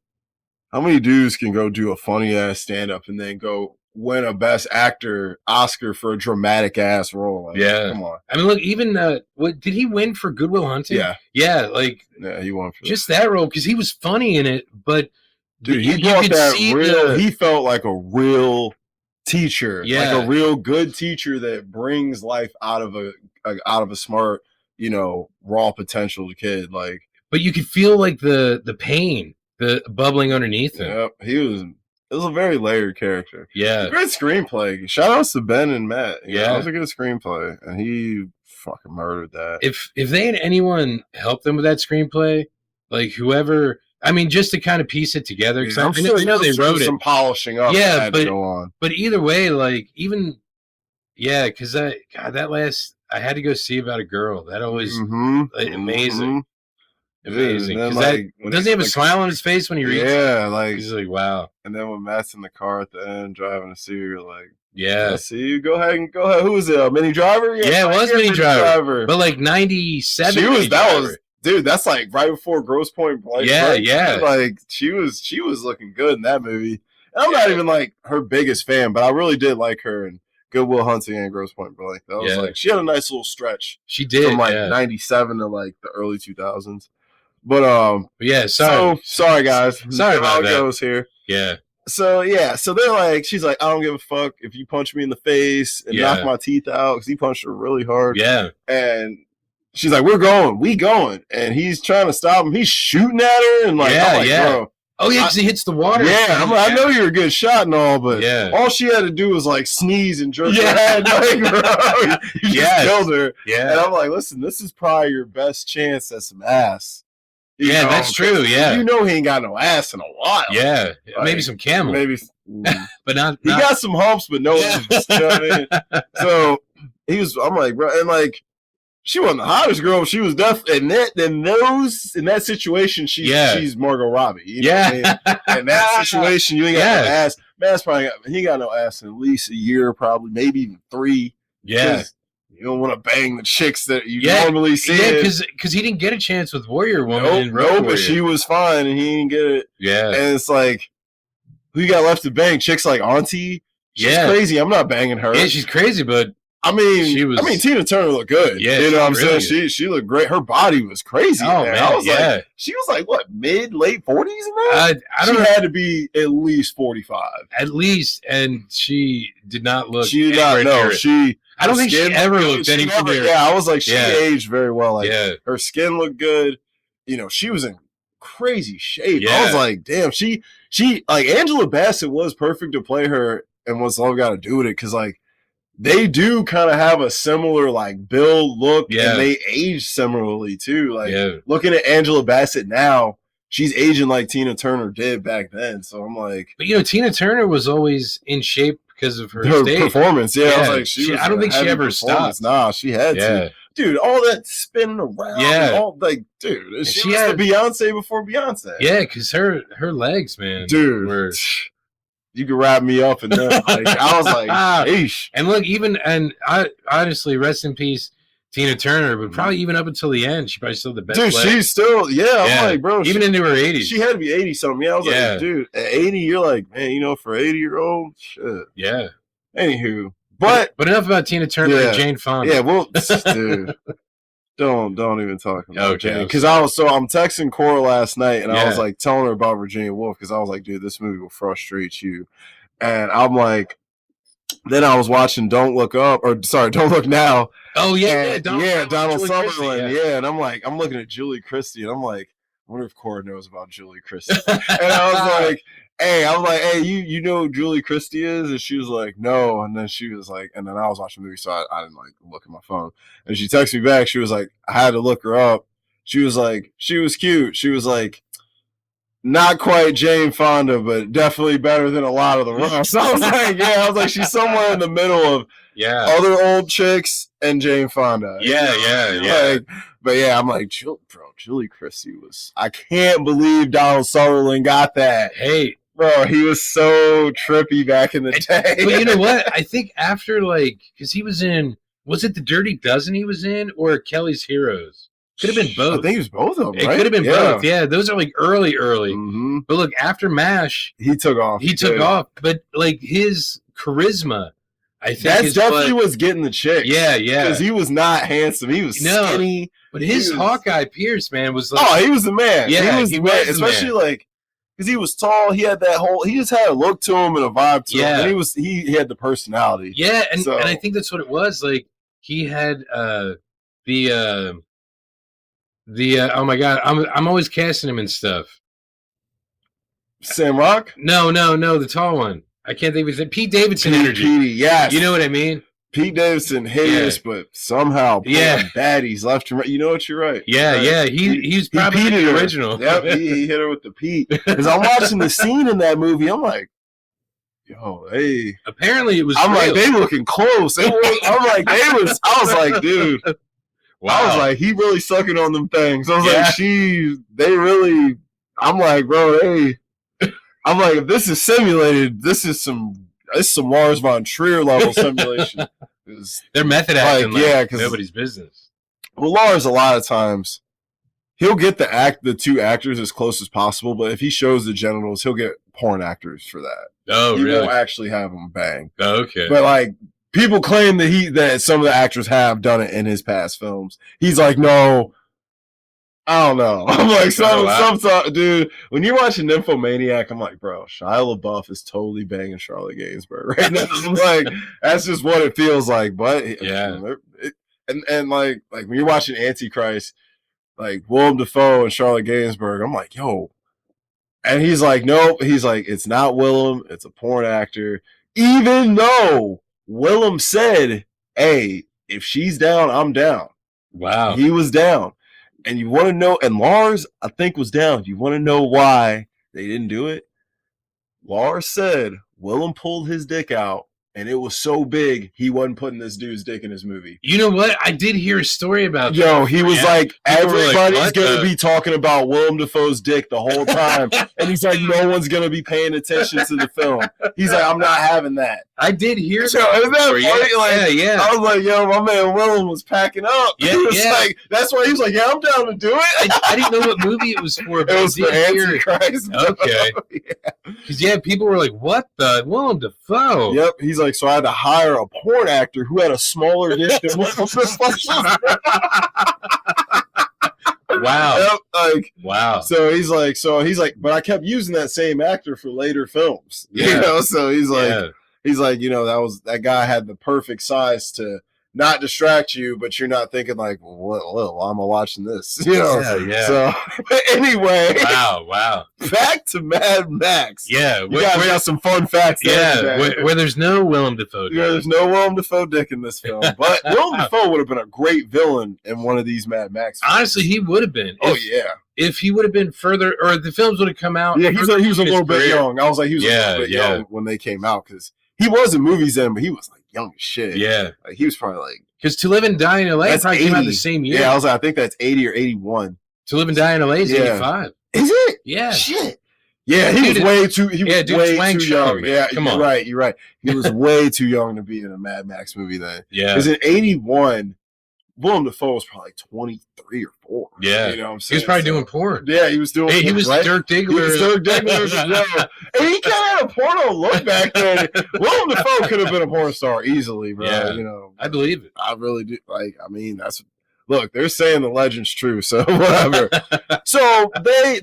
how many dudes can go do a funny ass stand up and then go win a Best Actor Oscar for a dramatic ass role? Like, come on. I mean, look, even what did he win for Good Will Hunting? Yeah, like he won for just that role because he was funny in it. But dude, he brought that real. He felt like a real teacher, like a real good teacher that brings life out of a smart, raw potential kid. Like, but you could feel like the pain, the bubbling underneath him. Yep, it was a very layered character. Yeah, great screenplay. Shout outs to Ben and Matt. It was a good screenplay, and he fucking murdered that. If they had anyone help them with that screenplay, like whoever, I mean, just to kind of piece it together, because I know they wrote some polishing up. Yeah, but go on. But either way, like because I had to go see About a Girl. That always amazing. Amazing. Doesn't he have a smile on his face when he reads? Yeah, like he's like, wow. And then when Matt's in the car at the end driving to see you, you're like, yeah, see you. Go ahead. Who was it? Mini Driver? Yeah, it was Mini Driver. But like 97. Dude, that's like right before Grosse Pointe Blank. Yeah. Like she was looking good in that movie. And I'm not even like her biggest fan, but I really did like her in Good Will Hunting and Grosse Pointe Blank. That was like, she had a nice little stretch. She did from like 97 to like the early 2000s. But sorry. Sorry guys. Sorry about how it that. goes here. Yeah. So they're like, she's like, I don't give a fuck if you punch me in the face and knock my teeth out, because he punched her really hard. Yeah. And she's like, we going. And he's trying to stop him. He's shooting at her, and like, I'm like, bro. Oh yeah, because he hits the water. Yeah, I know you're a good shot and all, but all she had to do was like sneeze and jerk her head. Like, bro, you just killed her. Yeah. And I'm like, listen, this is probably your best chance at some ass. You know? That's true. Yeah. You know he ain't got no ass in a while. Yeah. Like, maybe some camel. Maybe. But not. He got some humps, but no. You know what I mean? So I'm like, bro, and like, she wasn't the hottest girl. She was definitely in that situation. She's Margot Robbie. You know what I mean? In that situation, you ain't got no ass. Man's probably he got no ass in at least a year, probably maybe even 3. Yeah, you don't want to bang the chicks that you normally see. Yeah, because he didn't get a chance with Warrior Woman. Nope, but she was fine and he didn't get it. Yeah, and it's like, who you got left to bang? Chicks like Auntie. She's crazy. I'm not banging her. Yeah, she's crazy, but. I mean, Tina Turner looked good. Yeah, you know what I'm saying? She looked great. Her body was crazy. Oh, man. I was like, she was like, what, late 40s in that? I don't know. She had to be at least 45. At least, and she did not look. She did not know. I don't think she ever looked anywhere near. Yeah, I was like, she aged very well. Like, her skin looked good. You know, she was in crazy shape. I was like, damn, she like Angela Bassett was perfect to play her, and What's Love Got to Do with It, because like, they do kind of have a similar like build, look, and they age similarly too. Like looking at Angela Bassett now, she's aging like Tina Turner did back then. So I'm like, but you know, Tina Turner was always in shape because of her performance. Yeah, I was like, I don't think she ever stopped. Nah, she had to. Dude, all that spinning around. Yeah, all like, dude, she had the Beyonce before Beyonce. Yeah, because her legs, man, dude, were. You could wrap me up in that. Like, I was like, eesh. And look, I honestly, rest in peace, Tina Turner, but probably even up until the end, she probably still the best. Dude, she's still, I'm like, bro. Even into her 80s. She had to be 80-something. Yeah, I was like, dude, at 80, you're like, man, you know, for 80-year-old, shit. Yeah. Anywho. But enough about Tina Turner and Jane Fonda. Yeah, well, dude. Don't even talk about Jane. Because I'm texting Cora last night, and I was like telling her about Virginia Woolf, because I was like, dude, this movie will frustrate you. And I'm like, then I was watching Don't Look Now. Oh yeah, Donald Sutherland. Yeah, and I'm like, I'm looking at Julie Christie, and I'm like, I wonder if Cora knows about Julie Christie. And I was like, hey, you know who Julie Christie is? And she was like, no. And then she was like, and then I was watching the movie, so I didn't like look at my phone. And she texted me back. She was like, I had to look her up. She was like, she was cute. She was like, not quite Jane Fonda, but definitely better than a lot of the rest. So I was like, she's somewhere in the middle of other old chicks and Jane Fonda. Yeah. But yeah, I'm like, Julie Christie was. I can't believe Donald Sutherland got that. Hey. Bro, he was so trippy back in the day. But you know what? I think after, like, because he was in, was it The Dirty Dozen he was in, or Kelly's Heroes? Could have been both. I think it was both of them, right? It could have been both. Yeah, those are like early. Mm-hmm. But look, after MASH, he took off. But like his charisma, I think that's definitely was getting the chicks. Yeah. Because he was not handsome. He was skinny. But his Hawkeye Pierce, man, was like, he was the man. Yeah, he was the man. Especially like, because he was tall, he had he just had a look to him and a vibe to him. And he had the personality. Yeah, and I think that's what it was. Like, he had the oh my god, I'm always casting him and stuff. Sam Rock? No, the tall one. I can't think of his name. Pete Davidson energy. Petey, yes. You know what I mean? Pete Davidson, hideous, but somehow baddies left and right. You know what? You're right. Yeah. He's probably the original. Yep, he hit her with the Pete. Because I'm watching the scene in that movie. I'm like, yo, hey. Apparently it was. I'm like, they looking close. I was like, dude. Wow. I was like, he really sucking on them things. I was like, they really. I'm like, bro, hey. I'm like, if this is simulated, this is some Lars von Trier level simulation. They're method acting like nobody's business. Well, Lars, a lot of times, he'll get the two actors as close as possible, but if he shows the genitals, he'll get porn actors for that. Oh, he really? Won't actually have them bang. Oh, okay. But like, people claim that some of the actors have done it in his past films. He's like, no, I don't know. I'm like, wow. some dude, when you're watching Nymphomaniac, I'm like, bro, Shia LaBeouf is totally banging Charlotte Gainsbourg right now. I'm like, that's just what it feels like. But Yeah. and like when you're watching Antichrist, like Willem Dafoe and Charlotte Gainsbourg, I'm like, yo. And he's like, nope. He's like, it's not Willem. It's a porn actor. Even though Willem said, hey, if she's down, I'm down. Wow. He was down. And you want to know, and Lars, I think, was down. You want to know why they didn't do it? Lars said Willem pulled his dick out, and it was so big, he wasn't putting this dude's dick in his movie. You know what? I did hear a story about that. Yo, he was like, everybody's like, going to be talking about Willem Dafoe's dick the whole time. And he's like, no one's going to be paying attention to the film. He's like, I'm not having that. I did hear so, isn't that funny? Like, yeah. I was like, yo, my man Willem was packing up. Yeah, he was like, that's why he was like, yeah, I'm down to do it. I didn't know what movie it was for. But it was for Antichrist. Okay. Because, people were like, what the? Willem Dafoe. Yep. He's like, so I had to hire a porn actor who had a smaller dick than Willem Dafoe. Wow. Yep, like, wow. So he's like, but I kept using that same actor for later films. Yeah. You know, so he's like, you know, that guy had the perfect size to not distract you, but you're not thinking like, well, why am I watching this? You know? Yeah. So anyway. Wow. Back to Mad Max. Yeah. We got some fun facts there. Yeah, where there's no Willem Dafoe dick. Yeah, there's no Willem Dafoe dick in this film. But Willem Dafoe would have been a great villain in one of these Mad Max films. Honestly, he would have been. If he would have been further, or the films would have come out. Yeah, he was a little bit young. I was like, he was a little bit young when they came out, because he was in movies then, but he was like young as shit. Yeah. Like, he was probably like, because To Live and Die in LA probably came out the same year. Yeah, I was like, I think that's 80 or 81. To Live and Die in LA is 85. Is it? Yeah. Shit. Yeah, he was way too young. Yeah, come on. You're right. He was way too young to be in a Mad Max movie then. Yeah. Because in 81, Willem Dafoe was probably like 23 or 4. Yeah. You know what I'm saying? He was probably doing porn. Yeah, he was doing porn. He was Dirk Diggler. He was Dirk Diggler. And he kind of had a porno look back then. Willem Dafoe could have been a porn star easily, bro. Yeah. You know, I believe it. I really do. Like, I mean, look, they're saying the legend's true, so whatever. So they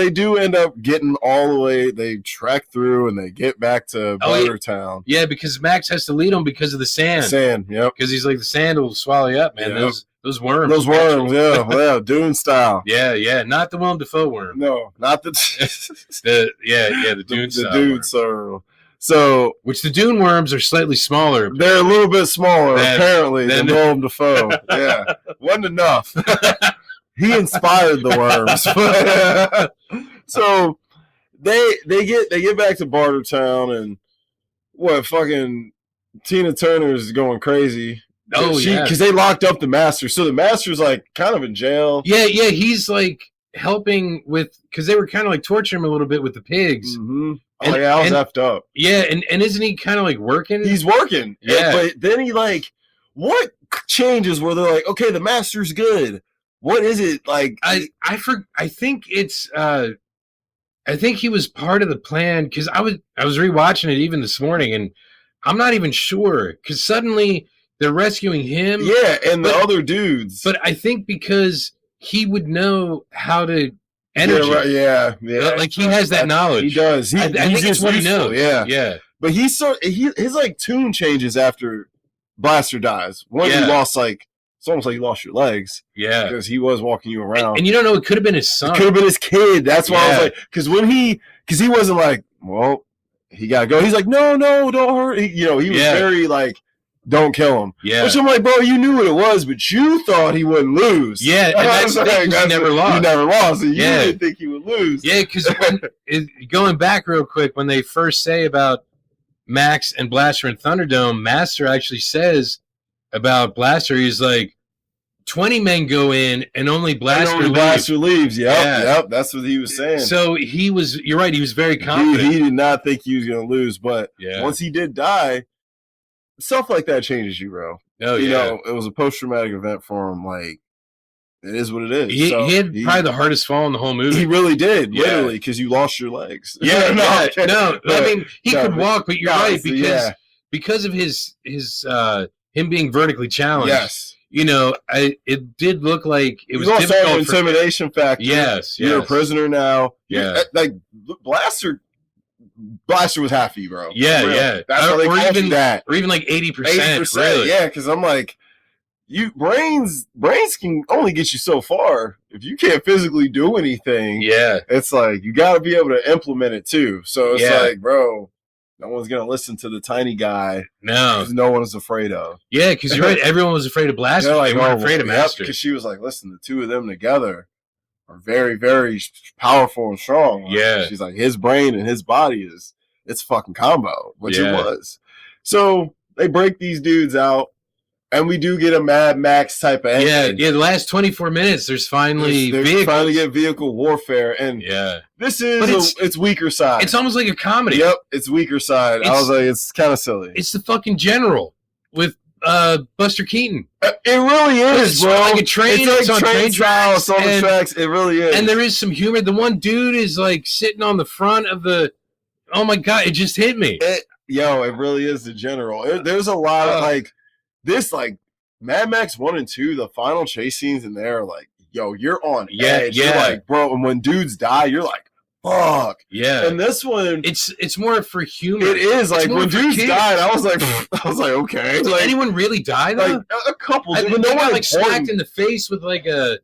do end up getting all the way. They trek through and they get back to Bartertown. Yeah, because Max has to lead them because of the sand. Yep. Because he's like, the sand will swallow you up, man. Yep. Those worms. Those worms, yeah, Dune style. Yeah, not the Willem Dafoe worm. No, not the the Dune style. The Dune style. So, which the Dune worms are slightly smaller. They're a little bit smaller, apparently, than Willem Dafoe. Yeah, wasn't enough. He inspired the worms. So they get back to Bartertown, and what fucking Tina Turner's going crazy. Because they locked up the master, so the master's like kind of in jail. Yeah, he's like helping with, because they were kind of like torturing him a little bit with the pigs. Mm-hmm. I was effed up. Yeah, and isn't he kind of like working? He's working. Yeah. But then he like, what changes where they're like, okay, the master's good. What is it like? I think it's I think he was part of the plan, because I was rewatching it even this morning, and I'm not even sure, because suddenly they're rescuing him. Yeah, and the other dudes. But I think because he would know how to energy. Yeah. Like, he has that knowledge. He does. I think that's what he knows. Yeah. But his like tune changes after Blaster dies. He lost it's almost like you lost your legs. Yeah. Because he was walking you around. And you don't know, it could have been his son. It could have been his kid. That's why I was like, because he wasn't like, well, he gotta go. He's like, no, don't hurt. He was very like, don't kill him. Yeah. Which I'm like, bro, you knew what it was, but you thought he wouldn't lose. Yeah, and that's the thing, he never lost. He never lost, and you didn't think he would lose. Yeah, because going back real quick, when they first say about Max and Blaster in Thunderdome, Master actually says about Blaster, he's like, 20 men go in, and only Blaster leaves. Yep, that's what he was saying. So you're right, he was very confident. He did not think he was going to lose, but once he did die, stuff like that changes you, bro. Oh, you know, it was a post-traumatic event for him. Like, it is what it is. He had probably the hardest fall in the whole movie. He really did, literally, because you lost your legs. Yeah, no. I mean, he could walk, but you're right, because of his him being vertically challenged. Yes. You know, it did look like it was also difficult an intimidation factor. Yes, you're a prisoner now. Yeah, like Blaster was happy, bro. Yeah, yeah. That's how they call you that. Or even like 80%. Really? Yeah, because I'm like, brains can only get you so far. If you can't physically do anything, it's like you got to be able to implement it too. So it's like, bro, no one's gonna listen to the tiny guy. No one's afraid of. Yeah, because you're right. Everyone was afraid of Blaster. They're like, they weren't afraid of Master. Because she was like, listen, the two of them together are very, very powerful and strong. Yeah, she's like, his brain and his body it's fucking combo, which it was. So they break these dudes out. And we do get a Mad Max type of ending. Yeah. The last 24 minutes, there's finally finally get vehicle warfare, and this is it's weaker side. It's almost like a comedy. Yep, it's weaker side. I was like, it's kind of silly. It's the fucking General with Buster Keaton. It really is, bro. Like a train. It's like on train tracks. On the tracks. It really is. And there is some humor. The one dude is like sitting on the front of the. Oh my god! It just hit me. It really is the General. There's a lot of like. This, like, Mad Max 1 and 2, the final chase scenes in there are like, yo, you're on edge. You're like, bro, and when dudes die, you're like, fuck. Yeah. And this one, it's more for humor. It is. Like, when dudes died, I was like, okay. Did anyone really die, though? Like, a couple. But no one, like, smacked in the face with, like, a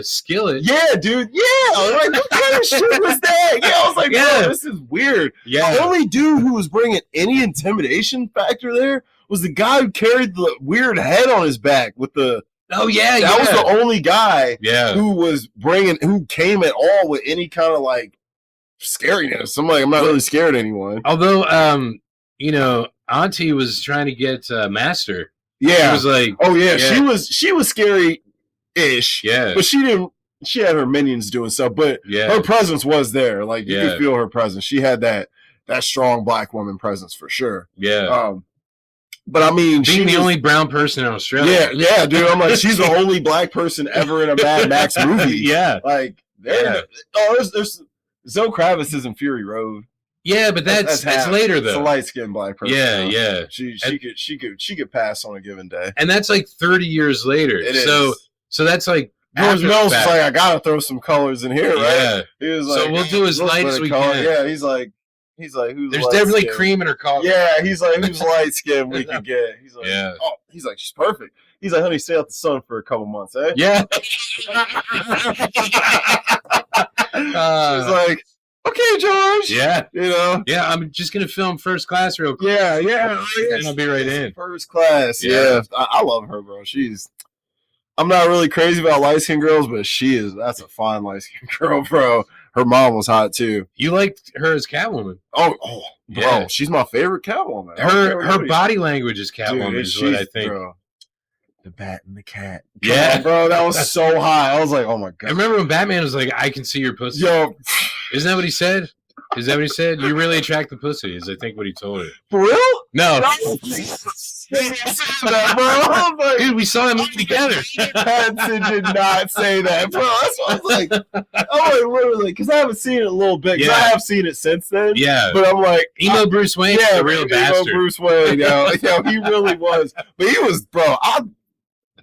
skillet. Yeah, dude. Yeah. Like, what kind of shit was that? Yeah, I was like, bro, this is weird. Yeah. The only dude who was bringing any intimidation factor there was the guy who carried the weird head on his back with the. Oh yeah, that was the only guy. Who came at all with any kind of like scariness. I'm like, I'm not really scared of anyone. Although, Auntie was trying to get Master. Yeah, she was like, oh yeah, she was scary-ish. Yeah, but she didn't. She had her minions doing stuff, but her presence was there. Like you could feel her presence. She had that strong black woman presence for sure. Yeah. But I mean, being the only brown person in Australia. Yeah, dude. I'm like, she's the only black person ever in a Mad Max movie. Like, there's Zoe Kravitz is in Fury Road. Yeah, but that's later though. It's a light skinned black person. Yeah. She could pass on a given day. And that's like 30 years later. It is. So that's like George Mills was like, I gotta throw some colors in here, right? Yeah. He was like, so we'll do as light as we can. Yeah, he's like, who's there's definitely cream in her coffee. Yeah, he's like, who's light skin we can get? He's like, he's like, she's perfect. He's like, honey, stay out the sun for a couple months, eh? Yeah. She's like, okay, George. Yeah. Yeah, I'm just gonna film First Class real quick. Yeah. And I'll be right in. First Class. Yeah. I love her, bro. I'm not really crazy about light skinned girls, but that's a fine light skinned girl, bro. Her mom was hot too. You liked her as Catwoman. Oh, bro, she's my favorite Catwoman. Her body language is Catwoman, is what I think. Bro, the bat and the cat. Yeah, bro, that was so hot. I was like, oh my god. I remember when Batman was like, I can see your pussy. Yo, isn't that what he said? Is that what he said? You really attract the pussy, is I think what he told her. For real? No. That, bro. Dude, we saw that movie together. Pattinson did not say that, bro. That's what I was like. Literally, because I haven't seen it a little bit. Because I have seen it since then. Yeah. But I'm like, emo Bruce Wayne, a real bastard. Emo Bruce Wayne, he really was. But he was, bro.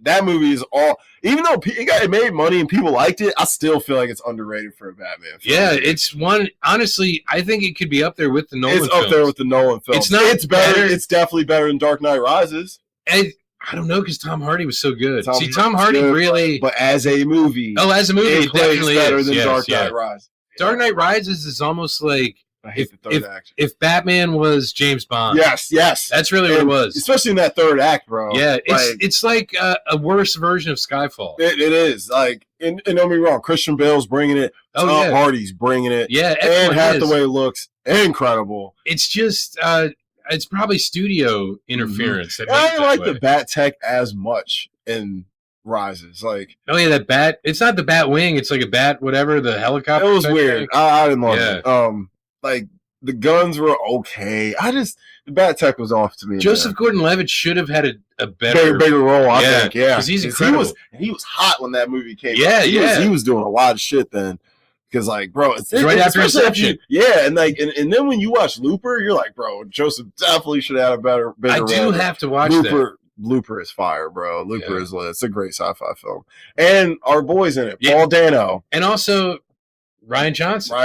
That movie is all. Even though it made money and people liked it, I still feel like it's underrated for a Batman film. Yeah, it's one. Honestly, I think it could be up there with the Nolan films. It's up there with the Nolan films. It's not. It's better. It's definitely better than Dark Knight Rises. I don't know, because Tom Hardy was so good. Tom Hardy really. But as a movie, it definitely better than Dark Knight Rises. Dark Knight Rises is almost like. I hate the third act. If Batman was James Bond. Yes. That's really what it was. Especially in that third act, bro. Yeah, it's like a worse version of Skyfall. It is. Like, and don't get me wrong, Christian Bale's bringing it. Tom Hardy's bringing it. Yeah, and Hathaway looks incredible. It's just, it's probably studio interference. Mm-hmm. I didn't like the Bat Tech as much in Rises. Like, that bat. It's not the Bat Wing. It's like a bat, whatever, the helicopter. It was weird. I didn't love it. Like, the guns were okay. The Bat Tech was off to me. Joseph Gordon-Levitt should have had a bigger role, I think. Yeah, because he's incredible. He was hot when that movie came out. He was doing a lot of shit then. Because, like, bro, it's right after Inception. And like, and then when you watch Looper, you're like, bro, Joseph definitely should have had a bigger I do role. have to watch Looper. Looper is fire, bro. Looper is lit. It's a great sci-fi film. And our boys in it, Paul Dano. And also Ryan Johnson.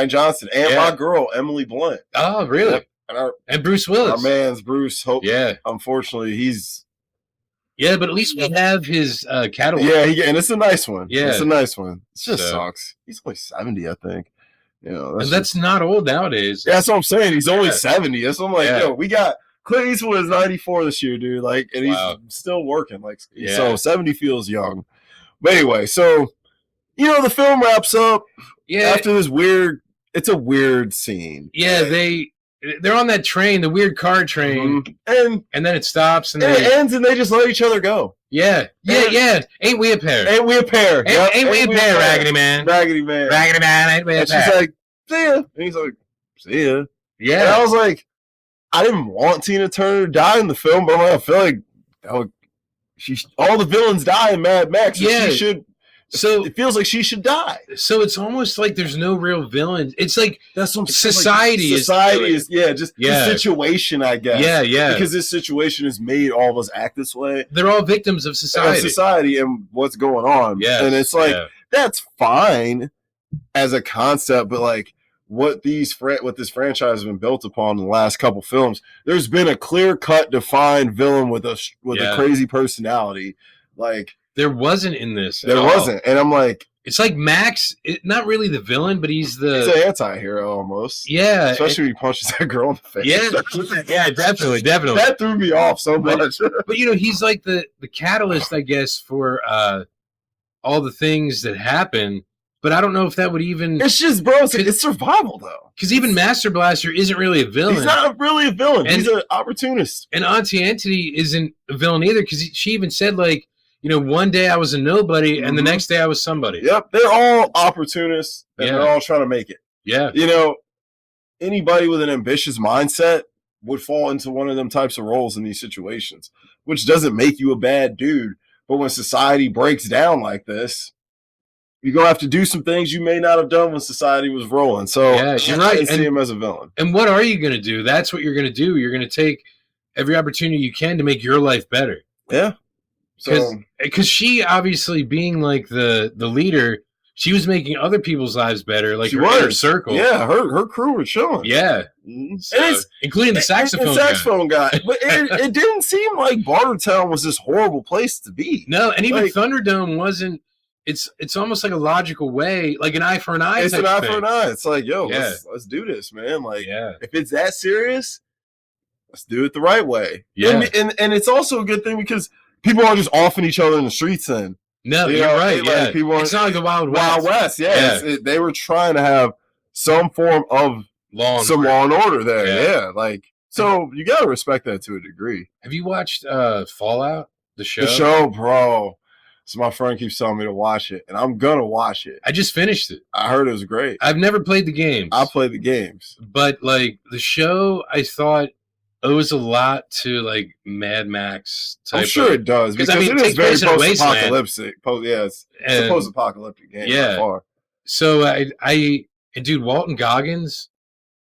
And my girl, Emily Blunt. Oh, really? Yep. And Bruce Willis. Our man's Bruce. Yeah. Unfortunately, he's... Yeah, but at least we have his catalog. Yeah, and it's a nice one. Yeah. It's a nice one. It just sucks. He's only 70, I think. You know, that's not old nowadays. Yeah, that's what I'm saying. He's only 70. That's what I'm like, yo, we got... Clint Eastwood is 94 this year, dude. Like, and he's still working. Like, so 70 feels young. But anyway, so you know, the film wraps up. Yeah. After this weird, it's a weird scene. Yeah, they're on that train, the weird car train, and then it stops and it ends, and they just let each other go. Yeah. Ain't we a pair? Ain't we a pair? Ain't we a pair, Raggedy Man? Raggedy Man, ain't we a pair? And she's like, see ya. And he's like, see ya. Yeah. And I was like, I didn't want Tina Turner to die in the film, but I feel like all the villains die in Mad Max. Yeah. She should. So it feels like she should die. So it's almost like there's no real villain. It's like that's what society is the situation, I guess. Yeah. Because this situation has made all of us act this way. They're all victims of society. And what's going on. Yeah. And it's like that's fine as a concept, but like what this franchise has been built upon in the last couple films, there's been a clear-cut, defined villain with a crazy personality. Like there wasn't in this. There wasn't, and I'm like, it's like Max, not really the villain, but he's an anti-hero almost. Yeah, especially when he punches that girl in the face. Yeah, definitely. That threw me off so much. But you know, he's like the catalyst, I guess, for all the things that happen. But I don't know if that would even... It's just, bro, it's survival, though. Because even Master Blaster isn't really a villain. He's not really a villain. He's an opportunist. And Auntie Entity isn't a villain either, because she even said, like, you know, one day I was a nobody, and the next day I was somebody. Yep, they're all opportunists, and they're all trying to make it. Yeah. You know, anybody with an ambitious mindset would fall into one of them types of roles in these situations, which doesn't make you a bad dude. But when society breaks down like this... you're going to have to do some things you may not have done when society was rolling. So you're right. I see him as a villain. And what are you going to do? That's what you're going to do. You're going to take every opportunity you can to make your life better. Yeah. Because she obviously being like the leader, she was making other people's lives better. Like her circle. Yeah. Her crew was chilling. Yeah. So, including the saxophone guy. But it didn't seem like Bartertown was this horrible place to be. No. And even Thunderdome wasn't. It's almost like a logical way, like an eye for an eye. It's an eye for an eye. It's like, yo, let's do this, man. Like, if it's that serious, let's do it the right way. Yeah, and it's also a good thing because people aren't just offing each other in the streets. Then no, you're right. Like, people it's not like the Wild West. Yeah. They were trying to have some form of law and order there. Yeah, like so you got to respect that to a degree. Have you watched Fallout? The show? The show, bro. So my friend keeps telling me to watch it, and I'm gonna watch it. I just finished it. I heard it was great. I've never played the games. I played the games. But, like, the show, I thought owes a lot to, like, Mad Max type. I'm sure it does. Because it is very post-apocalyptic. It's a post-apocalyptic game. Yeah. Far. So, and dude, Walton Goggins.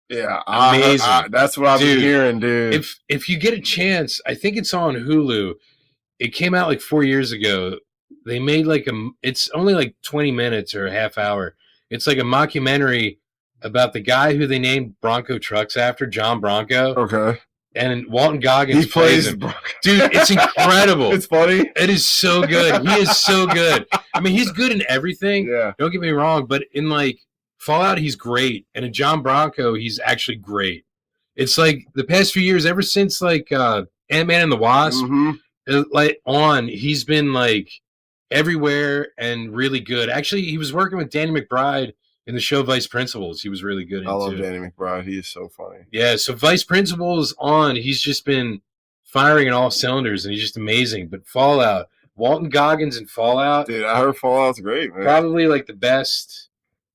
Yeah. Amazing. That's what I've been hearing, dude. If you get a chance, I think it's on Hulu. It came out, like, 4 years ago. They made it's only like 20 minutes or a half hour. It's like a mockumentary about the guy who they named Bronco Trucks after, John Bronco. Okay. And Walton Goggins plays him. Bronco. Dude, it's incredible. It's funny. It is so good. He is so good. I mean, he's good in everything. Yeah. Don't get me wrong, but in like Fallout, he's great. And in John Bronco, he's actually great. It's like the past few years, ever since like Ant-Man and the Wasp, he's been like everywhere and really good. Actually, he was working with Danny McBride in the show Vice Principals. He was really good in it. I love Danny McBride. He is so funny. Yeah, so Vice Principals he's just been firing in all cylinders, and he's just amazing. But Fallout, Walton Goggins in Fallout. Dude, I heard Fallout's great, man. Probably like the best.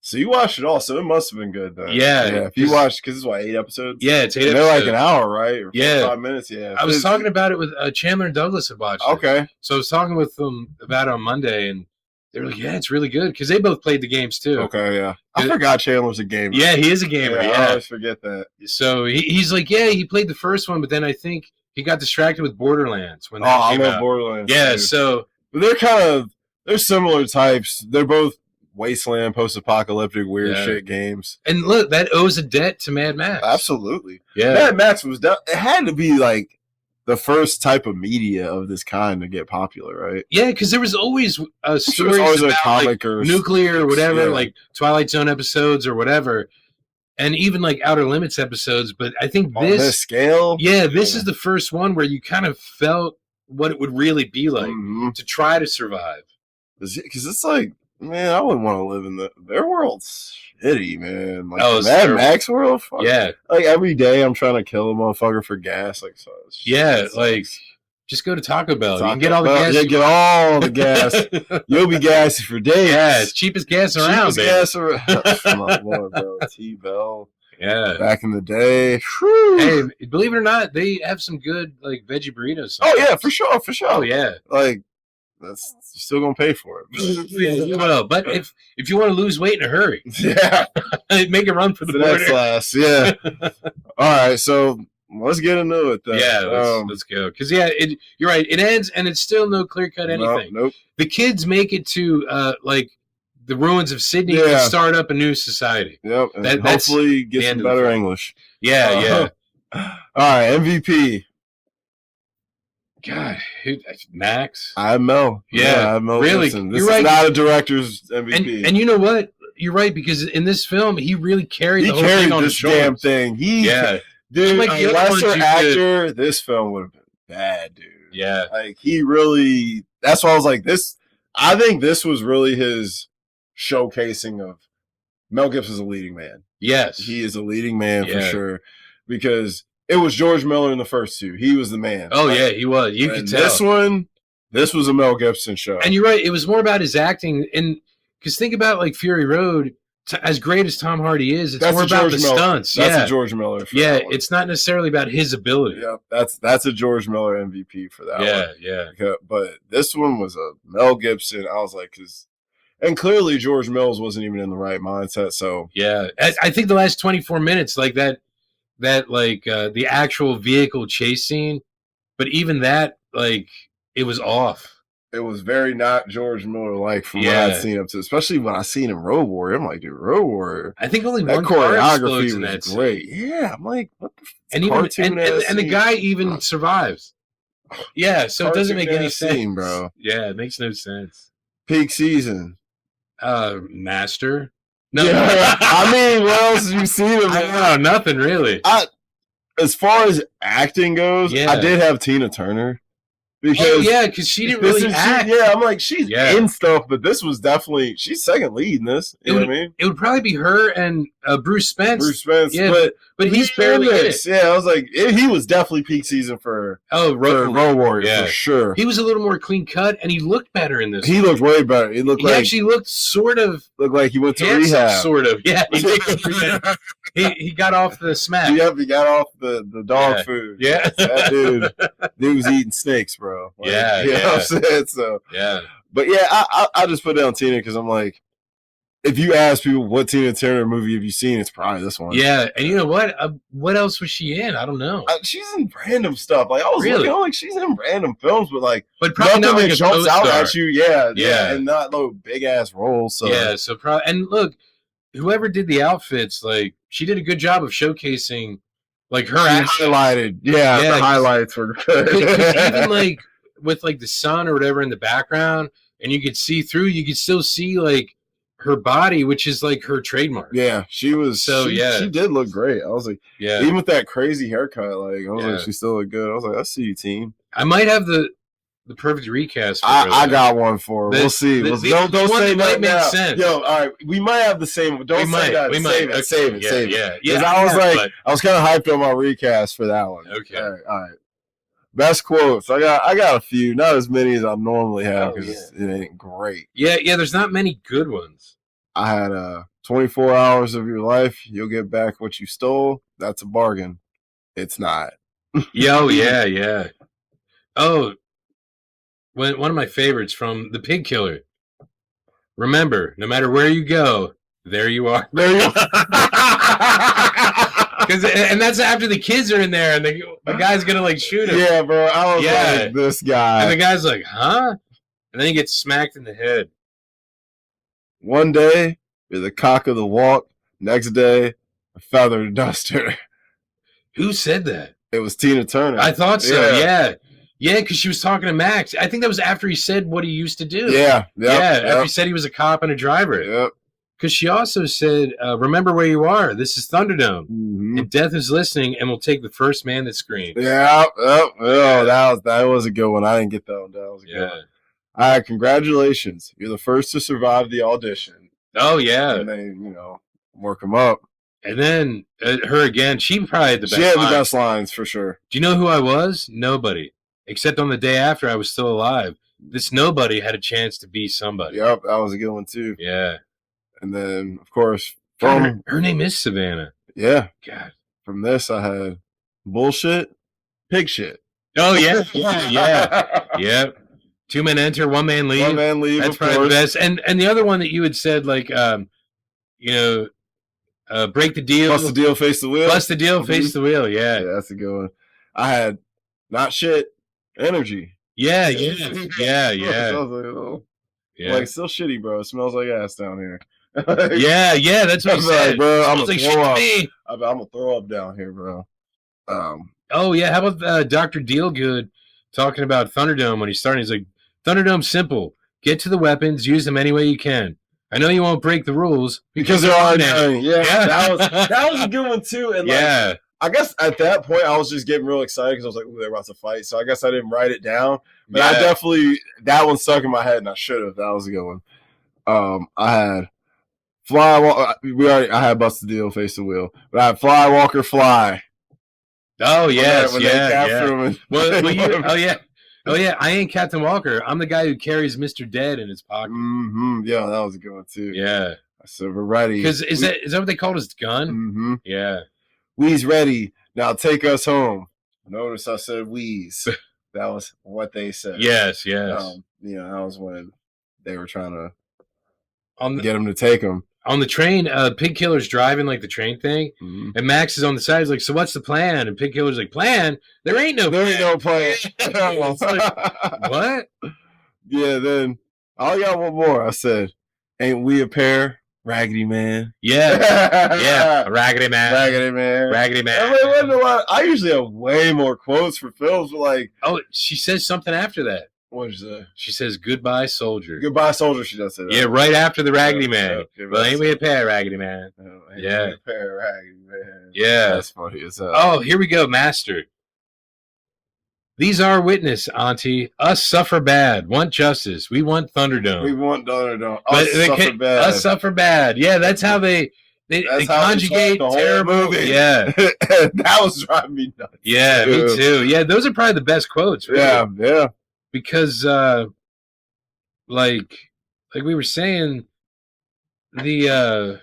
So you watched it all, so it must have been good then. Yeah. If you watched, because it's 8 episodes? Yeah, it's 8 episodes. They're like an hour, right? Or 5 minutes, yeah. I was talking about it with Chandler and Douglas had watched it. Okay. So I was talking with them about it on Monday, and they were like, yeah, it's really good, because they both played the games too. Okay, yeah. I forgot Chandler's a gamer. Yeah, he is a gamer, I always forget that. So he's like, yeah, he played the first one, but then I think he got distracted with Borderlands when Oh, that I came love out. Borderlands. Yeah, too. so They're similar types. They're both wasteland, post-apocalyptic, weird shit games. And look, that owes a debt to Mad Max. Absolutely. Yeah. Mad Max it had to be like the first type of media of this kind to get popular, right? Yeah, because there was always stories always about a comic like, or nuclear or whatever, yeah. like Twilight Zone episodes or whatever, and even like Outer Limits episodes. But I think On this scale, this is the first one where you kind of felt what it would really be like to try to survive. Because it's like, man, I wouldn't want to live in their world's shitty, man. Like Oh, the Mad terrible. Max world, fuck. Yeah. Like every day, I'm trying to kill a motherfucker for gas. Like, so like just go to Taco Bell. You can get all the Bell, gas. Yeah, get all the gas. You'll be gassy for days. Yeah, it's cheapest gas around, baby. Gas around. My Lord, bro. T-Bell. Yeah. Back in the day. Whew. Hey, believe it or not, they have some good like veggie burritos. Oh yeah, for sure. Oh yeah. Like that's you're still gonna pay for it. Yeah, you will. But if you want to lose weight in a hurry, yeah, make a run for the border. Next class. Yeah. All right, so let's get into it then. Yeah, let's go. Because you're right. It ends, and it's still no clear cut anything. Nope. The kids make it to like the ruins of Sydney and start up a new society. Yep. And hopefully get some better English. Yeah. All right, MVP. God, Max. I'm Mel. Yeah, I'm Mel really. Gibson. This is not a director's MVP. And you know what? You're right, because in this film, he really carried the whole thing on his shoulders. Damn thing. Dude, like a lesser actor, this film would have been bad, dude. Yeah. Like, he really... That's why I was like, this... I think this was really his showcasing of... Mel Gibson's a leading man. Yes. He is a leading man for sure. Because it was George Miller in the first two. He was the man. Oh, yeah, he was. You could tell. This was a Mel Gibson show. And you're right. It was more about his acting. And because think about like Fury Road, as great as Tom Hardy is, it's more about the stunts. That's a George Miller. Yeah, it's not necessarily about his ability. Yeah, that's a George Miller MVP for that one. Yeah. But this one was a Mel Gibson. I was like, and clearly George Mills wasn't even in the right mindset. So yeah, I think the last 24 minutes, like that like the actual vehicle chase scene, but even that, like, it was off. It was very not George Miller like from what I'd seen up to, especially when I seen him Road Warrior. I'm like, dude, Road Warrior. I think only that one choreography was great. Yeah, I'm like, what the and the guy even survives. Yeah, so it doesn't make any sense, bro. Yeah, it makes no sense. Peak season. Master. No, I mean, what else have you seen him? I know, nothing really. As far as acting goes, I did have Tina Turner. Because she didn't really act. I'm like, she's in stuff, but this was definitely, she's second lead in this. You know what I mean? It would probably be her and Bruce Spence. Yeah, but he's barely in it. Yeah, I was like, he was definitely peak season for Road Warrior, for sure. He was a little more clean cut, and he looked better in this. He looked way better. He actually looked sort of. Looked like he went to rehab. Sort of, yeah. He got off the smack. Yep, he got off the dog food. Yeah. That dude was eating snakes, bro. Like, you know what I'm saying? So, but yeah, I just put down Tina because I'm like, if you ask people what Tina Turner movie have you seen, it's probably this one. Yeah, and you know what? What else was she in? I don't know. She's in random stuff. Like I was looking, like she's in random films, but probably not like that jumps out at you. Yeah, and not no big ass roles. So so probably. And look, whoever did the outfits, like she did a good job of showcasing, like her highlighted. Yeah, the highlights were good. Even like with like the sun or whatever in the background, and you could see through. You could still see like her body, which is like her trademark. Yeah, she was. So she did look great. I was like, even with that crazy haircut, like I was like, she still looked good. I was like, I see you, team. I might have the perfect recast. For I got one for her. We'll see. Don't say that now. Sense. Yo, all right, we might have the same. Don't say that. Save it. Yeah. Because I was like, I was kind of hyped on my recast for that one. Okay. All right. Best quotes. I got a few, not as many as I normally have because it ain't great. Yeah. There's not many good ones. I had 24 hours of your life. You'll get back what you stole. That's a bargain. It's not. Yeah. Oh, one of my favorites from The Pig Killer. Remember, no matter where you go, there you are. There you are. And that's after the kids are in there, and the guy's gonna like shoot him. Yeah, bro. I was like, this guy. And the guy's like, huh? And then he gets smacked in the head. One day, you're the cock of the walk. Next day, a feathered duster. Who said that? It was Tina Turner. I thought so. Yeah, because she was talking to Max. I think that was after he said what he used to do. Yeah. After he said he was a cop and a driver. Yep. Because she also said, remember where you are. This is Thunderdome. Mm-hmm. And death is listening and will take the first man that screams. Yeah. That was a good one. I didn't get that one. That was a good one. All right, congratulations. You're the first to survive the audition. Oh, yeah. And they, work them up. And then her again, she probably had the best lines. She had the best lines, for sure. Do you know who I was? Nobody. Except on the day after I was still alive. This nobody had a chance to be somebody. Yep, that was a good one, too. Yeah. And then, of course, her name is Savannah. Yeah. God. From this, I had bullshit, pig shit. Oh, yeah. Yep. 2 men enter, 1 man leave. 1 man leave. That's probably the best. And the other one that you had said, like, break the deal. Bust the deal, face the wheel. Bust the deal, face the wheel. Yeah. Yeah, that's a good one. I had not shit, energy. Yeah. I was like, oh. Yeah. Like, still shitty, bro. It smells like ass down here. Yeah, that's what he said. Like, bro, I'm gonna throw up. I'm gonna throw up down here, bro. Oh yeah, how about Dr. Dealgood talking about Thunderdome when he's starting? He's like, Thunderdome's simple. Get to the weapons, use them any way you can. I know you won't break the rules because they're on there. Yeah, that was a good one too. And like, I guess at that point I was just getting real excited because I was like, "Ooh, they're about to fight." So I guess I didn't write it down, but I definitely that one stuck in my head, and I should have. That was a good one. I had I had Bust the Deal, Face the Wheel, but I had Fly Walker Fly. Oh yes, when they capture him. Oh yeah, I ain't Captain Walker. I'm the guy who carries Mr. Dead in his pocket. Mm-hmm. Yeah, that was a good one too. Yeah. So we're ready. Because is that what they called his gun? Mm-hmm. Yeah. We's ready. Now take us home. Notice I said We's. That was what they said. Yes. That was when they were trying to get him to take him. On the train, Pig Killer's driving like the train thing, and Max is on the side. He's like, "So what's the plan?" And Pig Killer's like, "Plan? There ain't no plan." It's like, what? Yeah. Then I got one more. I said, "Ain't we a pair, Raggedy Man?" Yeah, Raggedy Man. I usually have way more quotes for films, but like, she says something after that. What is that? She says, "Goodbye, soldier." Goodbye, soldier. She does say that. Yeah, right after the Raggedy Man. Well, ain't we a pair, Raggedy Man? Ain't we a pair, Raggedy Man. Yeah, that's funny as hell. Oh, here we go, Master. These are witness, Auntie. Us suffer bad. Want justice. We want Thunderdome. Us suffer bad. Yeah, that's how they conjugate the terrible movie. Yeah. That was driving me nuts. Yeah, me too. Yeah, those are probably the best quotes. Really. Yeah. Because like we were saying, the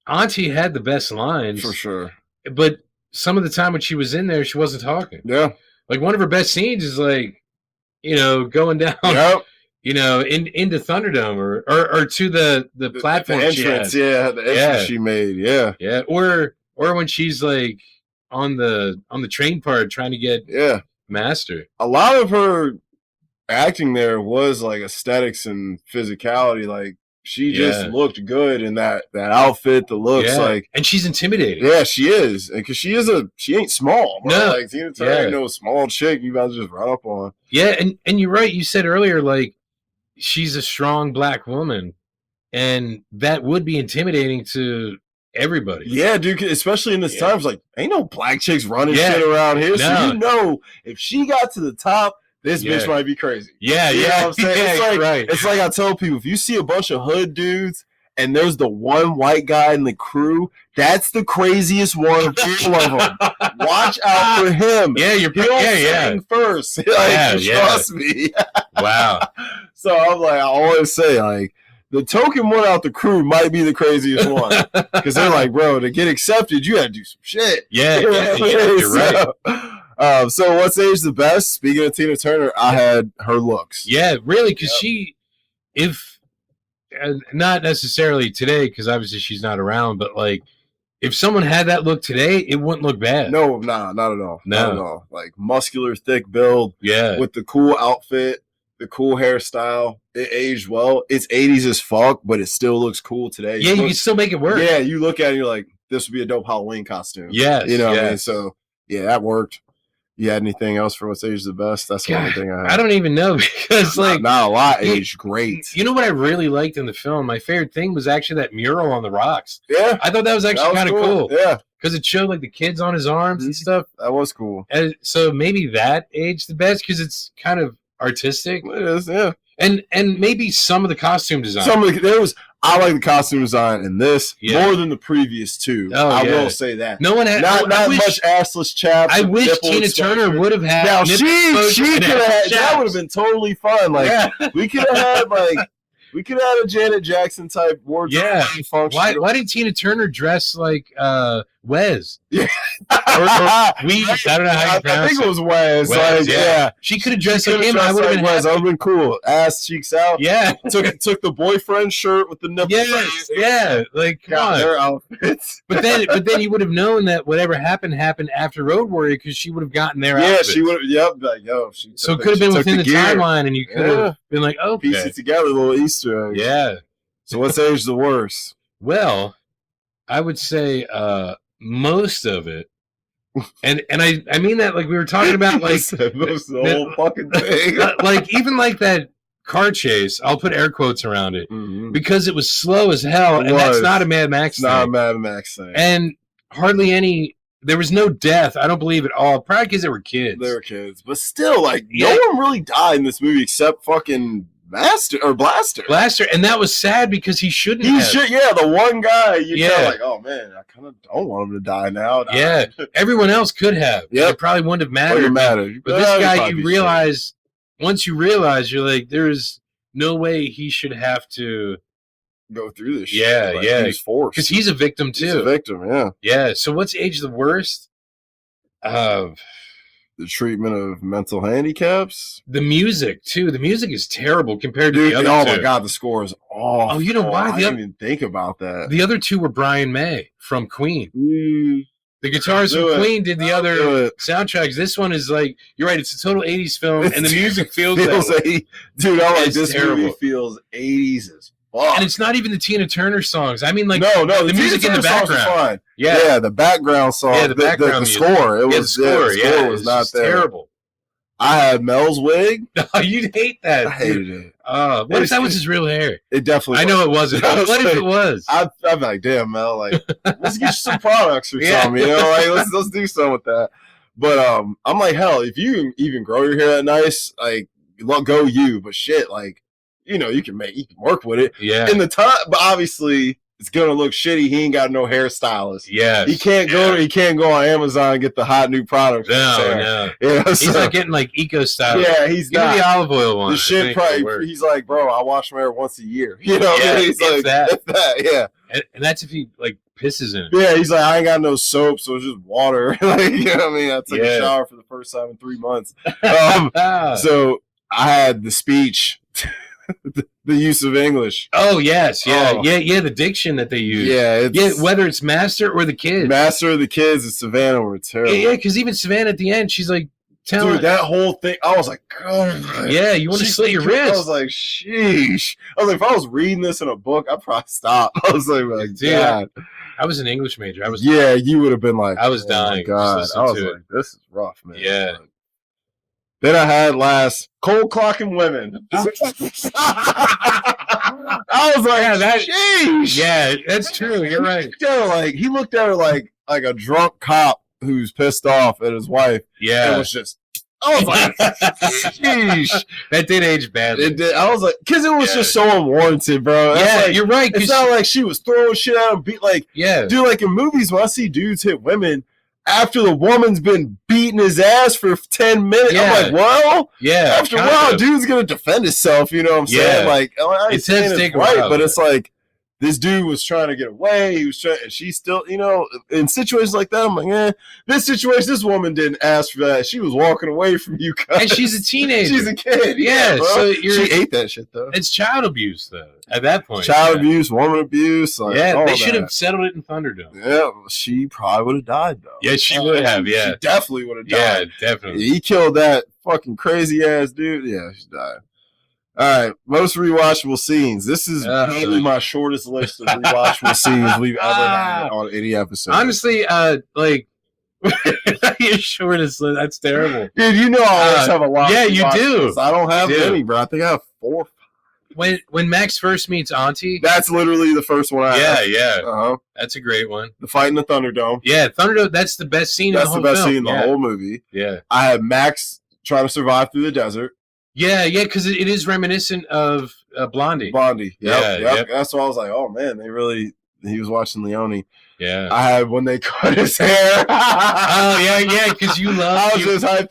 Auntie had the best lines. For sure. But some of the time when she was in there, she wasn't talking. Yeah. Like one of her best scenes is like, going down into Thunderdome or to the platform. The entrance, the entrance she made. Yeah. Yeah. Or when she's like on the train part trying to get Master. A lot of her acting there was like aesthetics and physicality. Like she just looked good in that outfit. The looks like, and she's intimidating. Yeah, she is, because she ain't small. Bro. No, like Tina Turner ain't no small chick you about to just run up on. Yeah, and you're right. You said earlier, like she's a strong black woman, and that would be intimidating to everybody. Yeah, dude, especially in this times, like ain't no black chicks running shit around here. No. So if she got to the top, this bitch might be crazy. Yeah, you know what I'm saying? It's It's like I tell people, if you see a bunch of hood dudes and there's the one white guy in the crew, that's the craziest one of all of them. Watch out for him. Yeah, He'll first. Trust me. Wow. So I'm like, I always say, like, the token one out the crew might be the craziest one, because they're like, bro, to get accepted, you got to do some shit. Yeah, you're right. So what's aged the best? Speaking of Tina Turner, I had her looks. Yeah, really, because not necessarily today, because obviously she's not around, but like if someone had that look today, it wouldn't look bad. No, not at all. No. Not at all. Like muscular, thick build. Yeah. With the cool outfit, the cool hairstyle. It aged well. It's 80s as fuck, but it still looks cool today. Yeah, you can still make it work. Yeah, you look at it and you're like, this would be a dope Halloween costume. Yes. You know what yes. I mean? So, yeah, that worked. You had anything else for what's aged the best? That's the only thing I had. I don't even know because, like... Not a lot aged great. You know what I really liked in the film? My favorite thing was actually that mural on the rocks. Yeah. I thought that was actually kind of cool. Yeah. Because it showed, like, the kids on his arms and stuff. That was cool. And so maybe that aged the best because it's kind of artistic. It is, yeah. And maybe some of the costume design. I like the costume design in this more than the previous two. I will say that. No one had not much assless chaps. I wish Tina Turner would have had. Now she could have had. That would have been totally fun. Like we could have had a Janet Jackson type wardrobe. Yeah. Function. Why didn't Tina Turner dress like Wes? Yeah. or Weez. I don't know how you pronounce it. I think it was Wes. Yeah. She could have dressed like him. I would have been Wes. That would have been cool. Ass cheeks out. Yeah. Took the boyfriend shirt with the nipple. Yeah. Like come on. Their outfits. but then you would have known that whatever happened after Road Warrior because she would have gotten their outfits. Yeah, she would have. Yep. Like so it could have been within the timeline, and you could have been like, oh, piece it together, a little Easter egg. Yeah. So what's aged the worst? Well, I would say most of it, and I mean that like we were talking about like most of the whole fucking thing. Like even like that car chase. I'll put air quotes around it because it was slow as hell, and that's not a Mad Max thing. Not a Mad Max thing, and hardly any. There was no death. I don't believe at all. Probably because they were kids. They were kids, but still, like no one really died in this movie except fucking Blaster, and that was sad because he shouldn't have. Yeah, the one guy you know, like, oh man, I kind of don't want him to die now. Yeah, everyone else could have. Yeah, it probably wouldn't have mattered. But this guy, you realize, once you realize, you're like, there's no way he should have to go through this shit. Yeah, he's forced. Because he's a victim too. He's a victim, yeah. Yeah, so what's aged the worst? The treatment of mental handicaps. The music, too. The music is terrible compared to the other two. Oh, my God. The score is awful. Oh, you know why? I didn't even think about that. The other two were Brian May from Queen. The guitarist from Queen did the other soundtracks. This one is like, you're right, it's a total 80s film, and the music feels that way. Dude, I'm like, this movie feels 80s as fuck. And it's not even the Tina Turner songs. I mean, like, no, the music in the background. Fine. Yeah, the background song. Yeah, the background the score. The score was not there. Terrible. I had Mel's wig. Oh, you'd hate that. I hated it. What if that was his real hair? It definitely. I know it wasn't. What if it was? I'm like, damn, Mel. Like, let's get you some products or something. You know, like let's do something with that. But I'm like, hell, if you even grow your hair that nice, like, go you. But shit, like, you know, you can work with it. Yeah. In the time, but obviously it's gonna look shitty. He ain't got no hairstylist. Yeah. He can't go on Amazon and get the hot new product. No. Yeah, he's not getting like eco style. Yeah, he's not. Give me the olive oil one. The shit probably. He's like, bro, I wash my hair once a year. You know, he's like that. Yeah. And that's if he like pisses in it. Yeah, he's like, I ain't got no soap, so it's just water. Like, you know what I mean? I took a shower for the first time in 3 months. So I had the speech. The use of English. Oh yes, yeah. The diction that they use. Yeah, whether it's Master or the kids. Master or the kids is Savannah where it's terrible. Yeah, because even Savannah at the end, she's like, dude, that whole thing. I was like, God. Yeah, you want to slit your wrist. I was like, sheesh. I was like, if I was reading this in a book, I'd probably stop. I was like, dude, God. I was an English major. You would have been like, I was dying. God, I was like, this is rough, man. Yeah. Then I had last cold clocking women. I was like, sheesh. Yeah, that's true. You're right. Like he looked at her like a drunk cop who's pissed off at his wife. Yeah, it was just. I was like, sheesh. That did age badly. It did. I was like, because it was just so unwarranted, bro. Yeah, like, you're right. It's not like she was throwing shit at him. Dude, like in movies when I see dudes hit women. After the woman's been beating his ass for 10 minutes, I'm like, well, after a while, dude's gonna defend himself. You know what I'm saying? Like, I ain't saying it's right, but it's like, this dude was trying to get away. He was trying, and she still, in situations like that, I'm like, this situation, this woman didn't ask for that. She was walking away from you guys. And she's a teenager. She's a kid. Yeah, so she ate that shit though. It's child abuse though. At that point, child abuse, woman abuse. Like, they should have settled it in Thunderdome. Yeah, she probably would have died though. Yeah, she would have. Yeah, she definitely would have died. Yeah, definitely. He killed that fucking crazy ass dude. Yeah, she died. All right, most rewatchable scenes. This is probably my shortest list of rewatchable scenes we've ever had on any episode. Honestly, your shortest list. That's terrible, dude. I always have a lot. Yeah, you do. Lists. I don't have any, bro. I think I have 4. When Max first meets Auntie, that's literally the first one I have. Yeah. That's a great one. The fight in the Thunderdome. Yeah, Thunderdome. That's the best scene. That's in the best film. scene in the whole movie. Yeah. I have Max trying to survive through the desert. Yeah, because it is reminiscent of Blondie. Yep. That's why I was like, oh man, he was watching Leone. Yeah. I had when they cut his hair. Because you love. I was just hyped.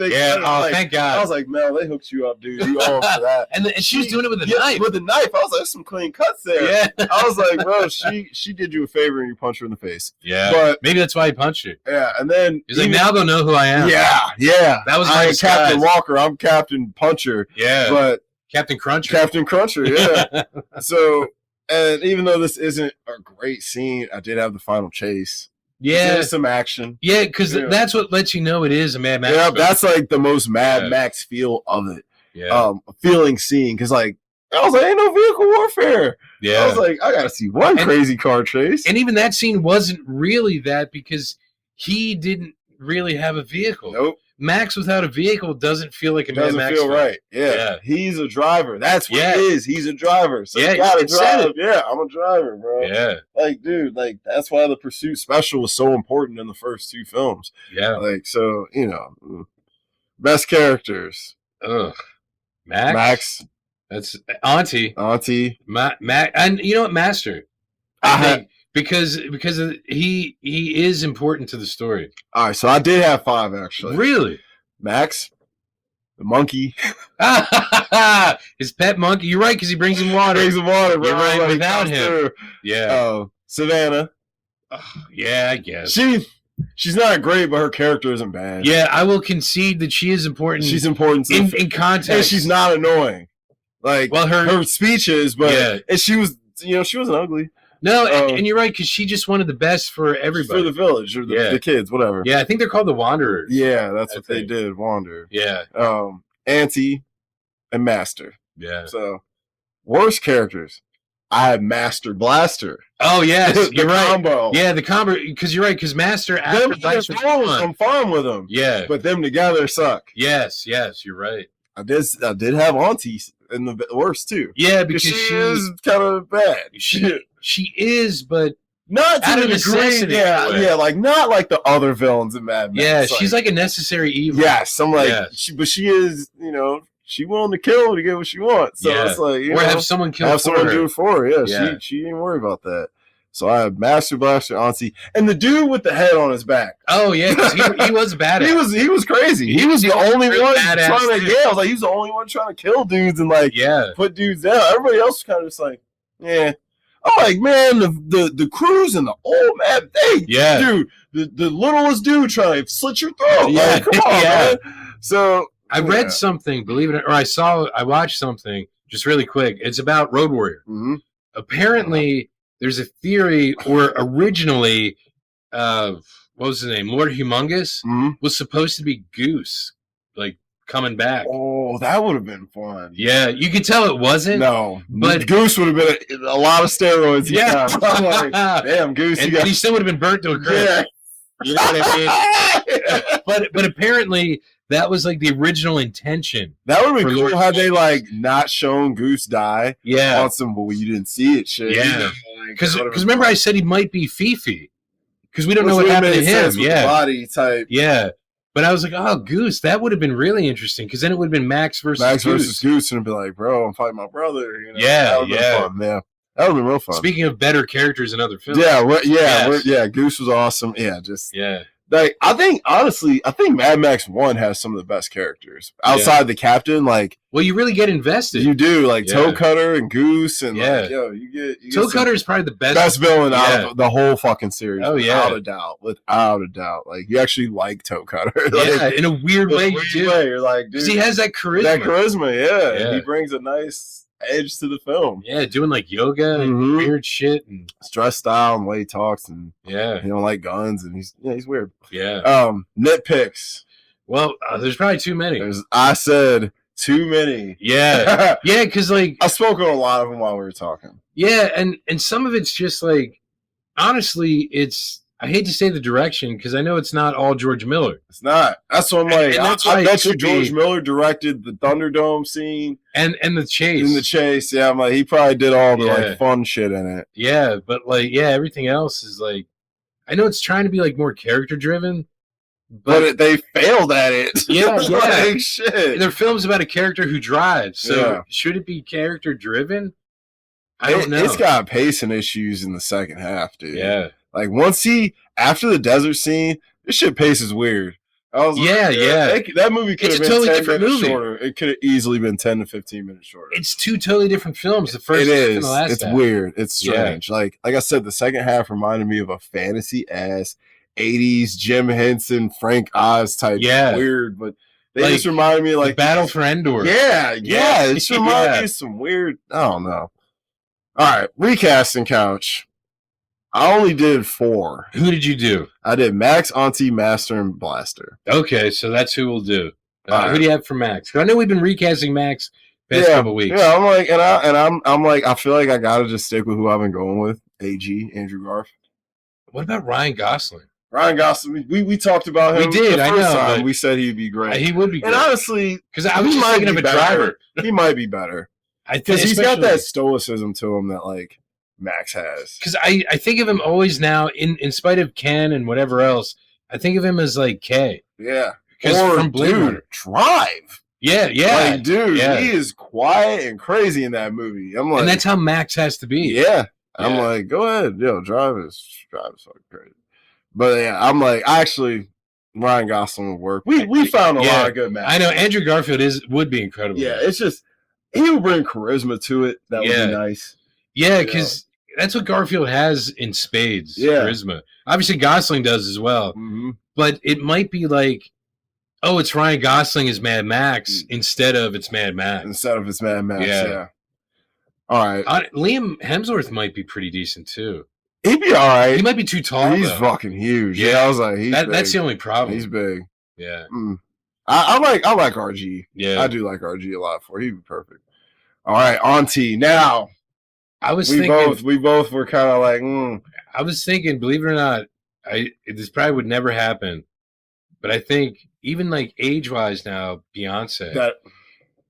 Thank God. I was like, Mel, they hooked you up, dude. You owe for that. and she was doing it with a knife. With a knife. I was like, there's some clean cuts there. Yeah. I was like, bro, she did you a favor and you punched her in the face. Yeah. But maybe that's why he punched her. Yeah, and then he's like, now they'll know who I am. Yeah. That was Captain Walker. I'm Captain Puncher. Yeah. But Captain Cruncher. Yeah. So, and even though this isn't a great scene, I did have the final chase. Yeah. There's some action. Yeah, because that's what lets you know it is a Mad Max. Yeah, that's like the most Mad Max feel of it. Yeah. Feeling scene. Because, I was like, ain't no vehicle warfare. Yeah. I was like, I got to see one crazy car chase. And even that scene wasn't really that because he didn't really have a vehicle. Nope. Max without a vehicle doesn't feel like a Mad Max. Doesn't feel right. Yeah. He's a driver. That's what he is. He's a driver. So you gotta drive. Yeah, I'm a driver, bro. Yeah. Dude, that's why the Pursuit Special was so important in the first 2 films. Yeah. So, best characters. Ugh. Max. That's Auntie. And you know what, Master. I think because he is important to the story. All right, so I did have 5 actually. Really? Max, the monkey, his pet monkey. You're right because he brings him water. Bro. You're right. Without him, Savannah. I guess she's not great, but her character isn't bad. Yeah, I will concede that she is important. She's important in context, and she's not annoying. Her speeches, but and she was, she wasn't ugly. No, and you're right, because she just wanted the best for everybody. For the village, or the kids, whatever. Yeah, I think they're called the Wanderers. Yeah, that's what they did, Wander. Yeah. Auntie and Master. Yeah. So, worst characters. I had Master Blaster. Oh, yes, you're right. Combo. Yeah, the combo, because you're right, because Master after I'm fine with them. Yeah. But them together suck. Yes, you're right. I did have Auntie in the worst, too. Yeah, because she is kind of bad. She is, but not to out the of necessity. Degree, yeah, not like the other villains in Mad Max. Yeah, she's like a necessary evil. Yes, I'm like, but she is, she willing to kill to get what she wants. So it's like, have someone kill do it for her. Yeah, she didn't worry about that. So I have Master Blaster, Auntie, and the dude with the head on his back. Oh yeah, because he was badass. he was crazy. He was the only one trying to. I was like, he was the only one trying to kill dudes and put dudes down. Everybody else was kind of just like, yeah. I'm like, man, the crews and the old man, dude, the littlest dude trying to slit your throat. Yeah, like, come on, man. So I read something, believe it or I watched something just really quick. It's about Road Warrior. Mm-hmm. Apparently, there's a theory, or originally, what was his name? Lord Humongous was supposed to be Goose, coming back. Oh, that would have been fun. Yeah, you could tell it wasn't. No, but Goose would have been a lot of steroids. Yeah, I'm like, damn, Goose. And he still would have been burnt to a crisp. Yeah. You know what I mean? but apparently that was the original intention. That would be cool. Had they not shown Goose die? Yeah, on some, but you didn't see it. Shit. Yeah, because remember I said he might be Fifi because we don't know what happened to him. Yeah, body type. Yeah. But I was like, oh, Goose, that would have been really interesting because then it would have been Max versus Goose, and it'd be like, bro, I'm fighting my brother. Yeah, that would have been fun. Yeah, that would have been real fun. Speaking of better characters in other films, Goose was awesome. Yeah, I think Mad Max 1 has some of the best characters outside the captain. Well, you really get invested. You do, like Toe Cutter and Goose, and like, yo, you get Toe Cutter is probably the best villain out of the whole fucking series. Oh without a doubt. Like, you actually like Toe Cutter. Like, in a weird way. You're like, dude, he has that charisma. Yeah. He brings a nice edge to the film. Yeah, doing like yoga and weird shit and dress style and the way he talks, and he don't like guns, and he's weird. Yeah. Nitpicks. Well, there's probably too many. I said too many. Yeah. Yeah, because like I spoke on a lot of them while we were talking. Yeah, and some of it's just like, honestly, I hate to say the direction because I know it's not all George Miller. It's not. That's what I'm like. I bet you George Miller Miller directed the Thunderdome scene and the chase. In the chase, yeah. I'm like, he probably did all the like fun shit in it. Yeah, but like, everything else is like, I know it's trying to be like more character driven. But they failed at it. Yeah, like, shit. Their film's about a character who drives. So should it be character driven? I don't know. It's got pacing issues in the second half, dude. Yeah. Like, after the desert scene, this shit paces weird. I was that movie could have been totally 10 minutes shorter. It could have easily been 10 to 15 minutes shorter. It's two totally different films. The first and the last. It's weird. It's strange. Like I said, the second half reminded me of a fantasy-ass 80s Jim Henson, Frank Oz type weird, but they just reminded me of like Battle for Endor. Yeah. It just reminded me of some weird, I don't know. All right, recasting couch. I only did 4. Who did you do? I did Max, Auntie, Master, and Blaster. Okay, so that's who we'll do. Who do you have for Max? I know we've been recasting Max past couple weeks. Yeah, I'm like, I'm like, I feel like I gotta just stick with who I've been going with. AG, Andrew Garth. What about Ryan Gosling? Ryan Gosling, we talked about him. We did. The first time. We said he'd be great. He would be great. And honestly, because I was just thinking of a driver. He might be better. Because he's got that stoicism to him that like Max has. Because I think of him always now, in spite of Ken and whatever else, I think of him as like K. Yeah. Because from Blade Runner. Drive. Yeah. Like, dude, he is quiet and crazy in that movie. I'm like, and that's how Max has to be. Yeah. I'm like, go ahead. Drive is fucking crazy. But yeah, I'm like, actually, Ryan Gosling would work. We found a lot of good matches. I know Andrew Garfield would be incredible. Yeah, it's just he would bring charisma to it. That would be nice. Yeah, because that's what Garfield has in spades. Charisma. Obviously, Gosling does as well. Mm-hmm. But it might be like, oh, it's Ryan Gosling as Mad Max instead of it's Mad Max. Yeah. All right. Liam Hemsworth might be pretty decent too. He'd be all right. He might be too tall. He's fucking huge. Yeah, I was like, that's the only problem. He's big. Yeah. I like RG. Yeah. I do like RG a lot for. He'd be perfect. All right, Auntie. Now, we both were kind of like, I was thinking, believe it or not, this probably would never happen, but I think even like age wise now, Beyonce.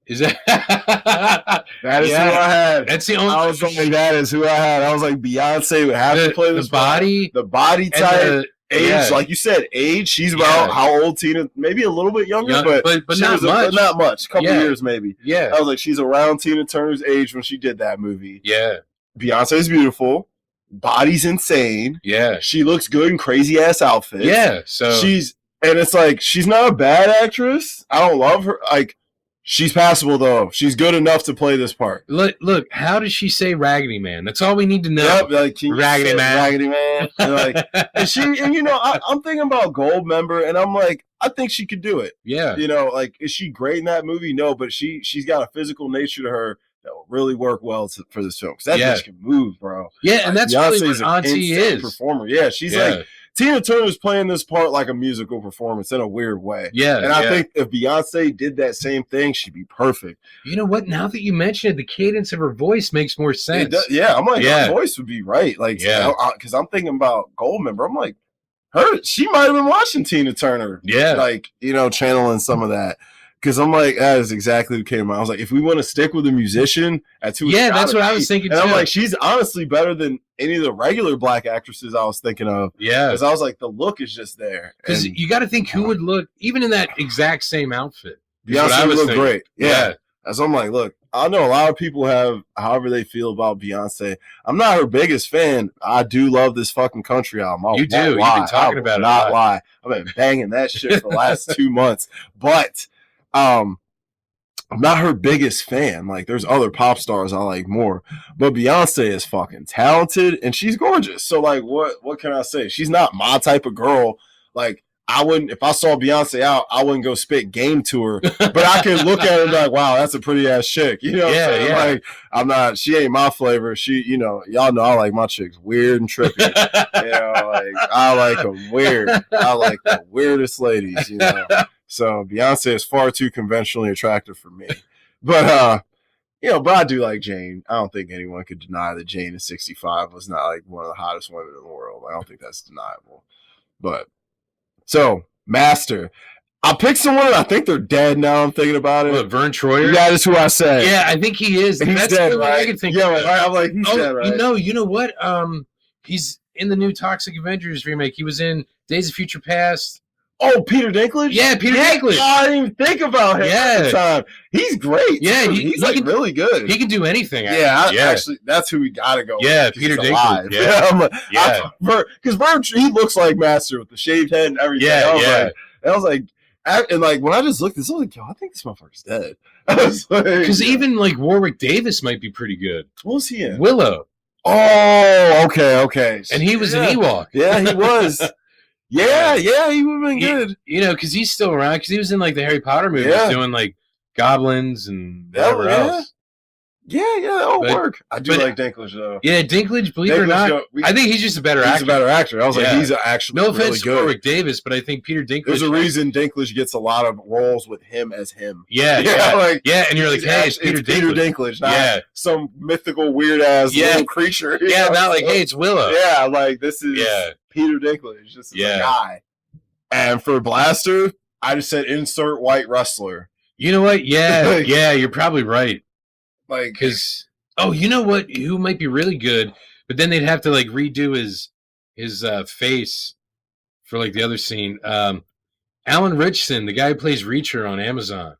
Is that that is who I had? That's the only. I was like, that is who I had. I was like, Beyonce would have to play this body, the body type, age, like you said, age. She's about how old Tina? Maybe a little bit younger, but not much. Not much. A couple years, maybe. Yeah. I was like, she's around Tina Turner's age when she did that movie. Yeah. Beyonce's beautiful. Body's insane. Yeah. She looks good in crazy ass outfits. Yeah. So and it's like she's not a bad actress. I don't love her. Like. She's passable though. She's good enough to play this part. Look. How does she say "Raggedy Man"? That's all we need to know. Yep, like Raggedy Man. And like, I'm thinking about Goldmember, and I'm like, I think she could do it. Yeah. Like, is she great in that movie? No, but she's got a physical nature to her that will really work well for this film. Because that bitch can move, bro. Yeah, and that's Beyonce's really what Auntie is. Performer. Yeah, she's like. Tina Turner's playing this part like a musical performance in a weird way. Yeah. And I think if Beyonce did that same thing, she'd be perfect. You know what? Now that you mention it, the cadence of her voice makes more sense. I'm like, her voice would be right. Like, because I'm thinking about Goldmember. I'm like, she might have been watching Tina Turner. Yeah. Like, channeling some of that. Because I'm like, that is exactly what came out. I was like, if we want to stick with a musician, that's who. Yeah, that's what I was thinking. And I'm like, she's honestly better than any of the regular black actresses I was thinking of. Yeah, because I was like, the look is just there. Because you got to think who would look even in that exact same outfit. Beyonce would look great. Yeah. So I'm like, look, I know a lot of people have however they feel about Beyonce. I'm not her biggest fan. I do love this fucking country album. You do. You've been talking about it. Not lie. I've been banging that shit for the last 2 months, but. I'm not her biggest fan. Like, there's other pop stars I like more, but Beyonce is fucking talented and she's gorgeous. So, like, what can I say? She's not my type of girl. Like, I wouldn't, if I saw Beyonce out, I wouldn't go spit game to her. But I can look at her and be like, wow, that's a pretty ass chick. You know what I'm saying? Yeah. Like, I'm not, she ain't my flavor. She, you know, y'all know I like my chicks weird and trippy. You know, like, I like them weird. I like the weirdest ladies, you know. So Beyonce is far too conventionally attractive for me. But you know, but I do like Jane. I don't think anyone could deny that Jane at 65 was not like one of the hottest women in the world. I don't think that's deniable. But so Master, I picked someone and I think they're dead now. I'm thinking about it. What, Vern Troyer? Yeah, that's who I said. Yeah, I think he is. He's that's dead, the right? I can think yeah, of. right. I'm like, he's dead, right? You know what? He's in the new Toxic Avengers remake. He was in Days of Future Past. Oh, Peter Dinklage? Yeah, Peter Dinklage. Oh, I didn't even think about him at the time. He's great. Yeah, he's like really good. He can do anything. Actually, that's who we gotta go. Yeah, with, Peter Dinklage. Yeah, because Vern, he looks like Master with the shaved head and everything. I was like, and like when I just looked at this, I was like, yo, I think this motherfucker's dead. Because even like Warwick Davis might be pretty good. What was he in? Willow. Oh, okay. And he was an Ewok. Yeah, he was. Yeah, he would have been good. You know, because he's still around. Because he was in like the Harry Potter movies, doing like goblins and whatever else. Yeah, that'll work. I do like Dinklage though. Yeah, Dinklage, believe it or not, I think he's just a better actor. He's a better actor. I was like, he's actually no offense really to good. Warwick Davis, but I think Peter Dinklage. There's a reason Dinklage gets a lot of roles with him as him. Yeah, and you're like, hey, it's Peter Dinklage, not some mythical weird ass little creature. Yeah, not like, hey, it's Willow. Yeah, like this is Peter Dinklage. This is a guy. And for Blaster, I just said insert white wrestler. You know what? Yeah, you're probably right. Like, because you know what? Who might be really good, but then they'd have to like redo his face for like the other scene. Alan Richson, the guy who plays Reacher on Amazon,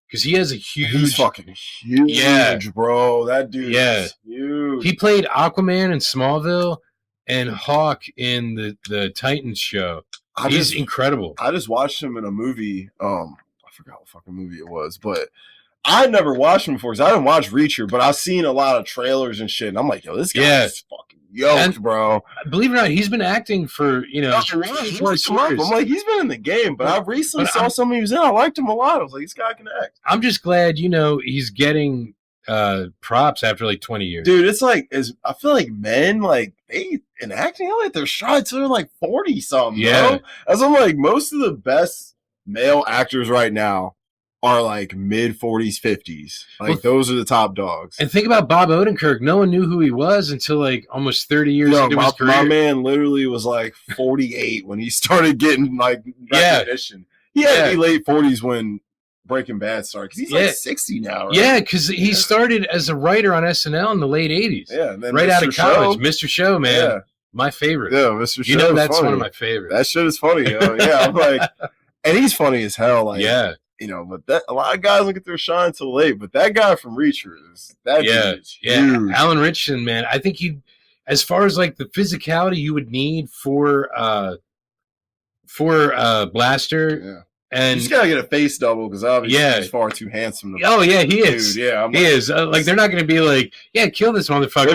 because he has a huge, he's fucking huge, bro. That dude is huge. He played Aquaman in Smallville and Hawk in the Titans show. He's incredible. I just watched him in a movie. I forgot what fucking movie it was, but I never watched him before because I didn't watch Reacher, but I've seen a lot of trailers and shit, and I'm like, yo, this guy is fucking yoked, bro. Believe it or not, he's been acting for, I'm like, he's been in the game, but I recently saw something he was in. I liked him a lot. I was like, this guy can act. I'm just glad, he's getting props after like 20 years. Dude, it's like, I feel like men, like, they in acting, like they're shy till they're like 40 something, bro. As I'm like, most of the best male actors right now are like mid 40s, 50s. Like, those are the top dogs. And think about Bob Odenkirk. No one knew who he was until like almost 30 years into his career. My man literally was like 48 when he started getting like recognition. He had to be late 40s when Breaking Bad started, because he's like 60 now, right? Yeah, because he started as a writer on SNL in the late 80s. Yeah, and then right out of college. Mr. Show, man. Yeah. My favorite. Yeah, Mr. Show. That's funny. One of my favorites. That shit is funny, yo. Yeah, I'm like, and he's funny as hell. Like, but a lot of guys don't get their shine till late. But that guy from Reacher dude is huge. Alan Richardson, man. I think as far as like the physicality you would need for Blaster. Yeah. And you just gotta get a face double because obviously he's far too handsome. He is. Dude, yeah, he is. Like, they're not going to be like, kill this motherfucker.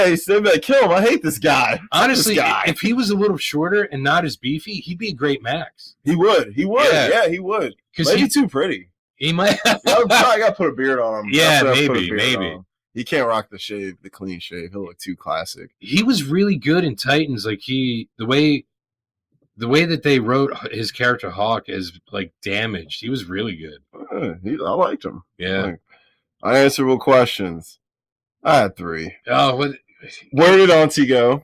He's still like, kill him. I hate this guy. Honestly, if he was a little shorter and not as beefy, he'd be a great Max. He would. Yeah, he would. Because he's too pretty. He might. I gotta put a beard on him. Yeah, maybe. He can't rock the clean shave. He'll look too classic. He was really good in Titans. Like the way that they wrote his character Hawk is like damaged. He was really good. I liked him. Yeah. Unanswerable questions. I had 3. Oh, where did Auntie go?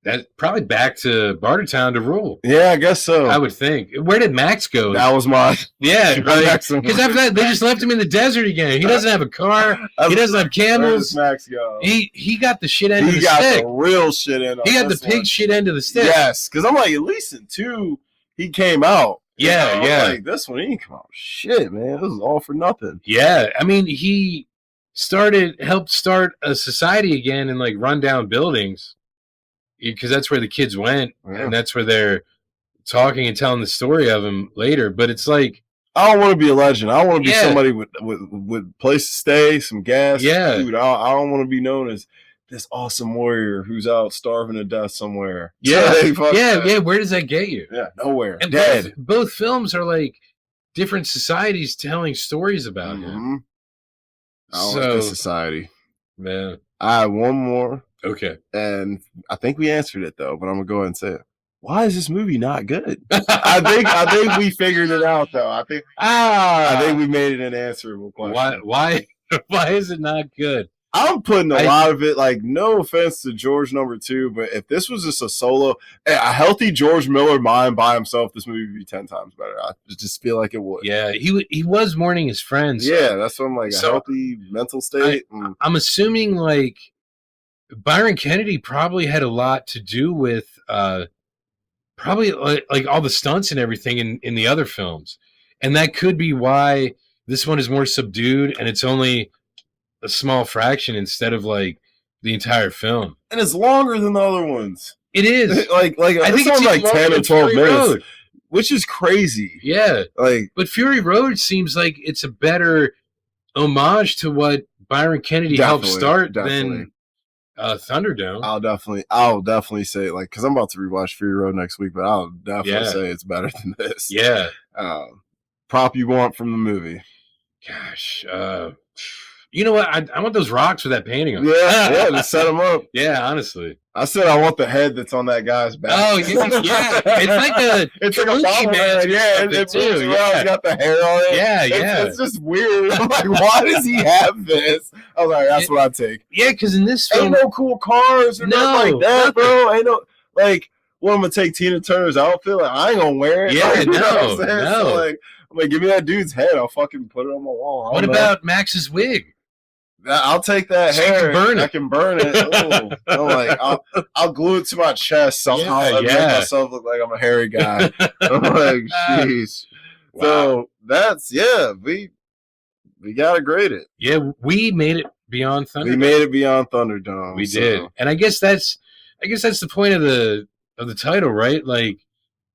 That's probably back to Bartertown to rule. Yeah, I guess so. I would think. Where did Max go? That was my... Yeah, because after that, they just left him in the desert again. He doesn't have a car. He doesn't have camels. Where does Max go? He got the shit end of the stick. He got the real shit end. He got the pig shit end of the stick. Yes, because I'm like, at least in 2, he came out. Yeah. Like, this one, he didn't come out. Shit, man. This is all for nothing. Yeah, I mean, he helped start a society again in like rundown buildings. Because that's where the kids went, and that's where they're talking and telling the story of him later. But it's like, I don't want to be a legend. I want to be somebody with place to stay, some gas, food. I don't want to be known as this awesome warrior who's out starving to death somewhere. Yeah, Where does that get you? Yeah, nowhere. And dead. Both films are like different societies telling stories about him. I like this society. Man, I have one more. Okay, and I think we answered it though, but I'm gonna go ahead and say it. Why is this movie not good? I think we figured it out though. I think we made it an answerable question. Why is it not good? I'm putting a lot of it, like, no offense to George #2, but if this was just a healthy George Miller mind by himself, this movie would be 10 times better. I just feel like it would. Yeah, he was mourning his friends. Yeah, that's what I'm like, a healthy mental state. I'm assuming, like, Byron Kennedy probably had a lot to do with probably like all the stunts and everything in the other films. And that could be why this one is more subdued and it's only a small fraction instead of like the entire film. And it's longer than the other ones. It is. like I think it's like 10 or 12 minutes, which is crazy. Yeah. But Fury Road seems like it's a better homage to what Byron Kennedy helped start than Thunderdome. I'll definitely say, like, because I'm about to rewatch Fury Road next week, but I'll definitely say it's better than this. Yeah. Prop you want from the movie? Gosh, you know what? I want those rocks with that painting on. Yeah, to set them up. Yeah, honestly. I said I want the head that's on that guy's back. Oh, yeah. It's like a bobblehead. Yeah, it's too. Yeah, he's got the hair on it. Yeah, it's just weird. I'm like, why does he have this? I was like, that's what I take. Yeah, because in this film, ain't no cool cars or nothing like that, bro. Ain't no like. Well, I'm gonna take Tina Turner's outfit. Like, I ain't gonna wear it. Yeah, like, you know no. What I'm saying? So, like, I'm like, give me that dude's head. I'll fucking put it on my wall. What about Max's wig? I'll take that hair. I can burn it. I'm like, I'll glue it to my chest somehow. Make myself look like I'm a hairy guy. I'm like, jeez. Wow. So that's we gotta grade it. Yeah, we made it beyond Thunderdome. We made it beyond Thunderdome. We did, and I guess that's the point of the title, right? Like,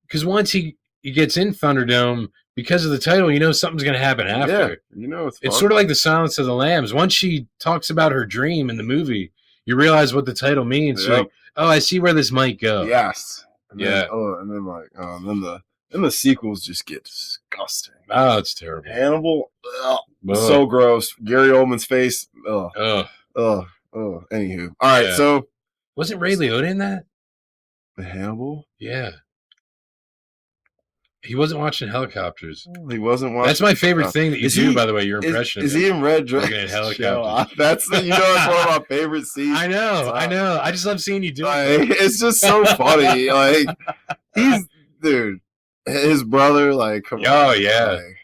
because once he gets in Thunderdome, because of the title, you know something's going to happen after. Yeah, you know it's sort of like the Silence of the Lambs. Once she talks about her dream in the movie, you realize what the title means. Yep. Like, oh, I see where this might go. Yes. And then, then the sequels just get disgusting. Oh, it's terrible. Hannibal, so gross. Gary Oldman's face, Anywho, all right. So wasn't Ray Liotta in that? The Hannibal? Yeah. He wasn't watching helicopters. He wasn't watching. That's my favorite thing that you do, by the way, your impression. Is he in Red Dress? Looking at helicopters. That's one of my favorite scenes. I know. I just love seeing you do it. It's just so funny. Like, dude, his brother, like, come on. Oh, yeah. Like,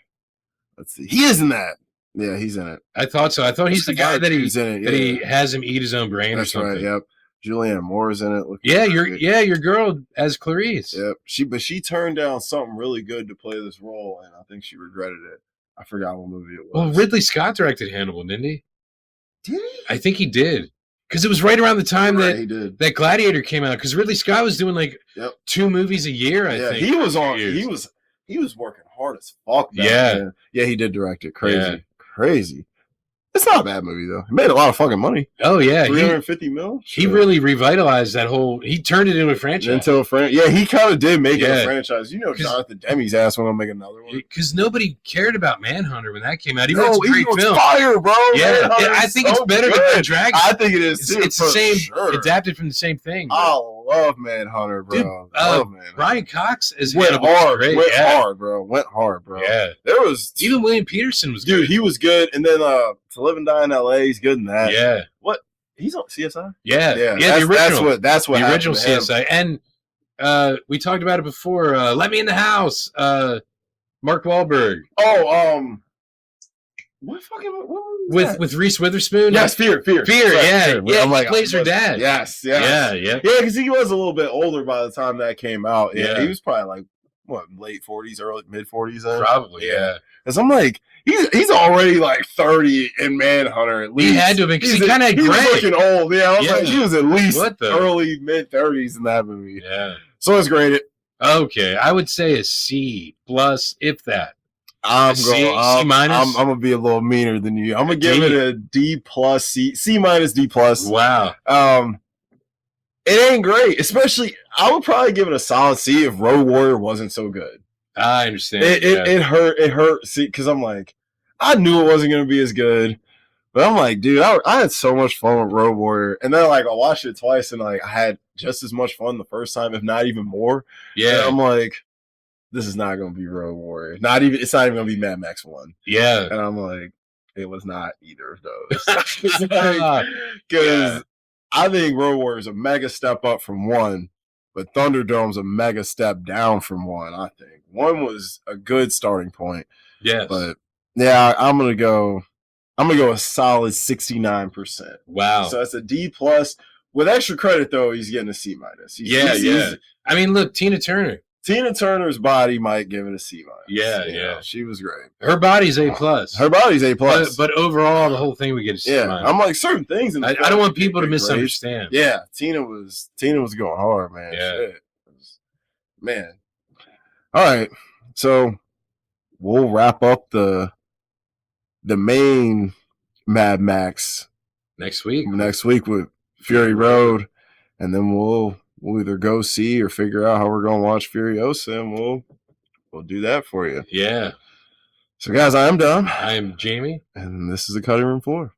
let's see. He is in that. Yeah, he's in it. I thought so. I thought he's the guy that he has him eat his own brain or something. That's right, yep. Julianne Moore's in it. Your girl as Clarice. Yep. She turned down something really good to play this role, and I think she regretted it. I forgot what movie it was. Well, Ridley Scott directed Hannibal, didn't he? Did he? I think he did. Because it was right around the time that Gladiator came out. Because Ridley Scott was doing like 2 movies a year, I think. He was working hard as fuck. Yeah, he did direct it. Crazy. It's not a bad movie though. It made a lot of fucking money. Oh yeah, $350 million. He really revitalized that whole. He turned it into a franchise. Yeah, he kind of did make it a franchise. You know, Jonathan Demme's ass went to make another one because nobody cared about Manhunter when that came out. Even though it's a great film. Fire, bro. Yeah, I think it's better than Dragon. I think it is too. It's the same, adapted from the same thing. I love Manhunter, bro. Dude, love Manhunter. Brian Cox went hard, bro. Yeah, there was even William Peterson was good. He was good, and then To Live and Die in L.A. He's good in that. Yeah. What? He's on CSI? Yeah. The original. That's what the original CSI. And we talked about it before. Let Me in the House. Mark Wahlberg. Oh, what was with Reese Witherspoon? Yes, Fear. Yeah. I'm like, he plays her dad. Yes. Yeah, because he was a little bit older by the time that came out. Yeah. He was probably like late 40s, early mid 40s. Probably. Yeah. Because I'm like, he's already like 30 in Manhunter at least. He had to have been because he kind of he was looking old. Yeah, I was like, he was at least early mid 30s in that movie. Yeah. So it's graded. Okay, I would say a C plus, if that. C minus. I'm gonna be a little meaner than you. I'm gonna give it a D plus, C minus, D plus. Wow. It ain't great. Especially, I would probably give it a solid C if Road Warrior wasn't so good. I understand. It hurt. It hurt. See, because I'm like, I knew it wasn't gonna be as good. But I'm like, dude, I had so much fun with Road Warrior. And then, like, I watched it twice, and, like, I had just as much fun the first time, if not even more. Yeah. And I'm like, this is not going to be Road Warrior. It's not even going to be Mad Max 1. Yeah. And I'm like, it was not either of those. Because I think Road Warrior is a mega step up from 1, but Thunderdome's a mega step down from 1, I think. 1 was a good starting point. Yes. But, yeah, I'm going to go a solid 69%. Wow. So that's a D plus. With extra credit, though, he's getting a C minus. Yeah. I mean, look, Tina Turner's body might give it a C minus. Yeah. She was great. Her body's A plus. But overall, the whole thing we get a C minus. I'm like certain things. I don't want people to misunderstand. Yeah, Tina was going hard, man. Yeah. Shit. Man. All right. So we'll wrap up the main Mad Max next week with Fury Road, and then we'll either go see or figure out how we're going to watch Furiosa, and we'll do that for you. Yeah. So, guys, I am Dom. I am Jamie, and this is the Cutting Room Floor.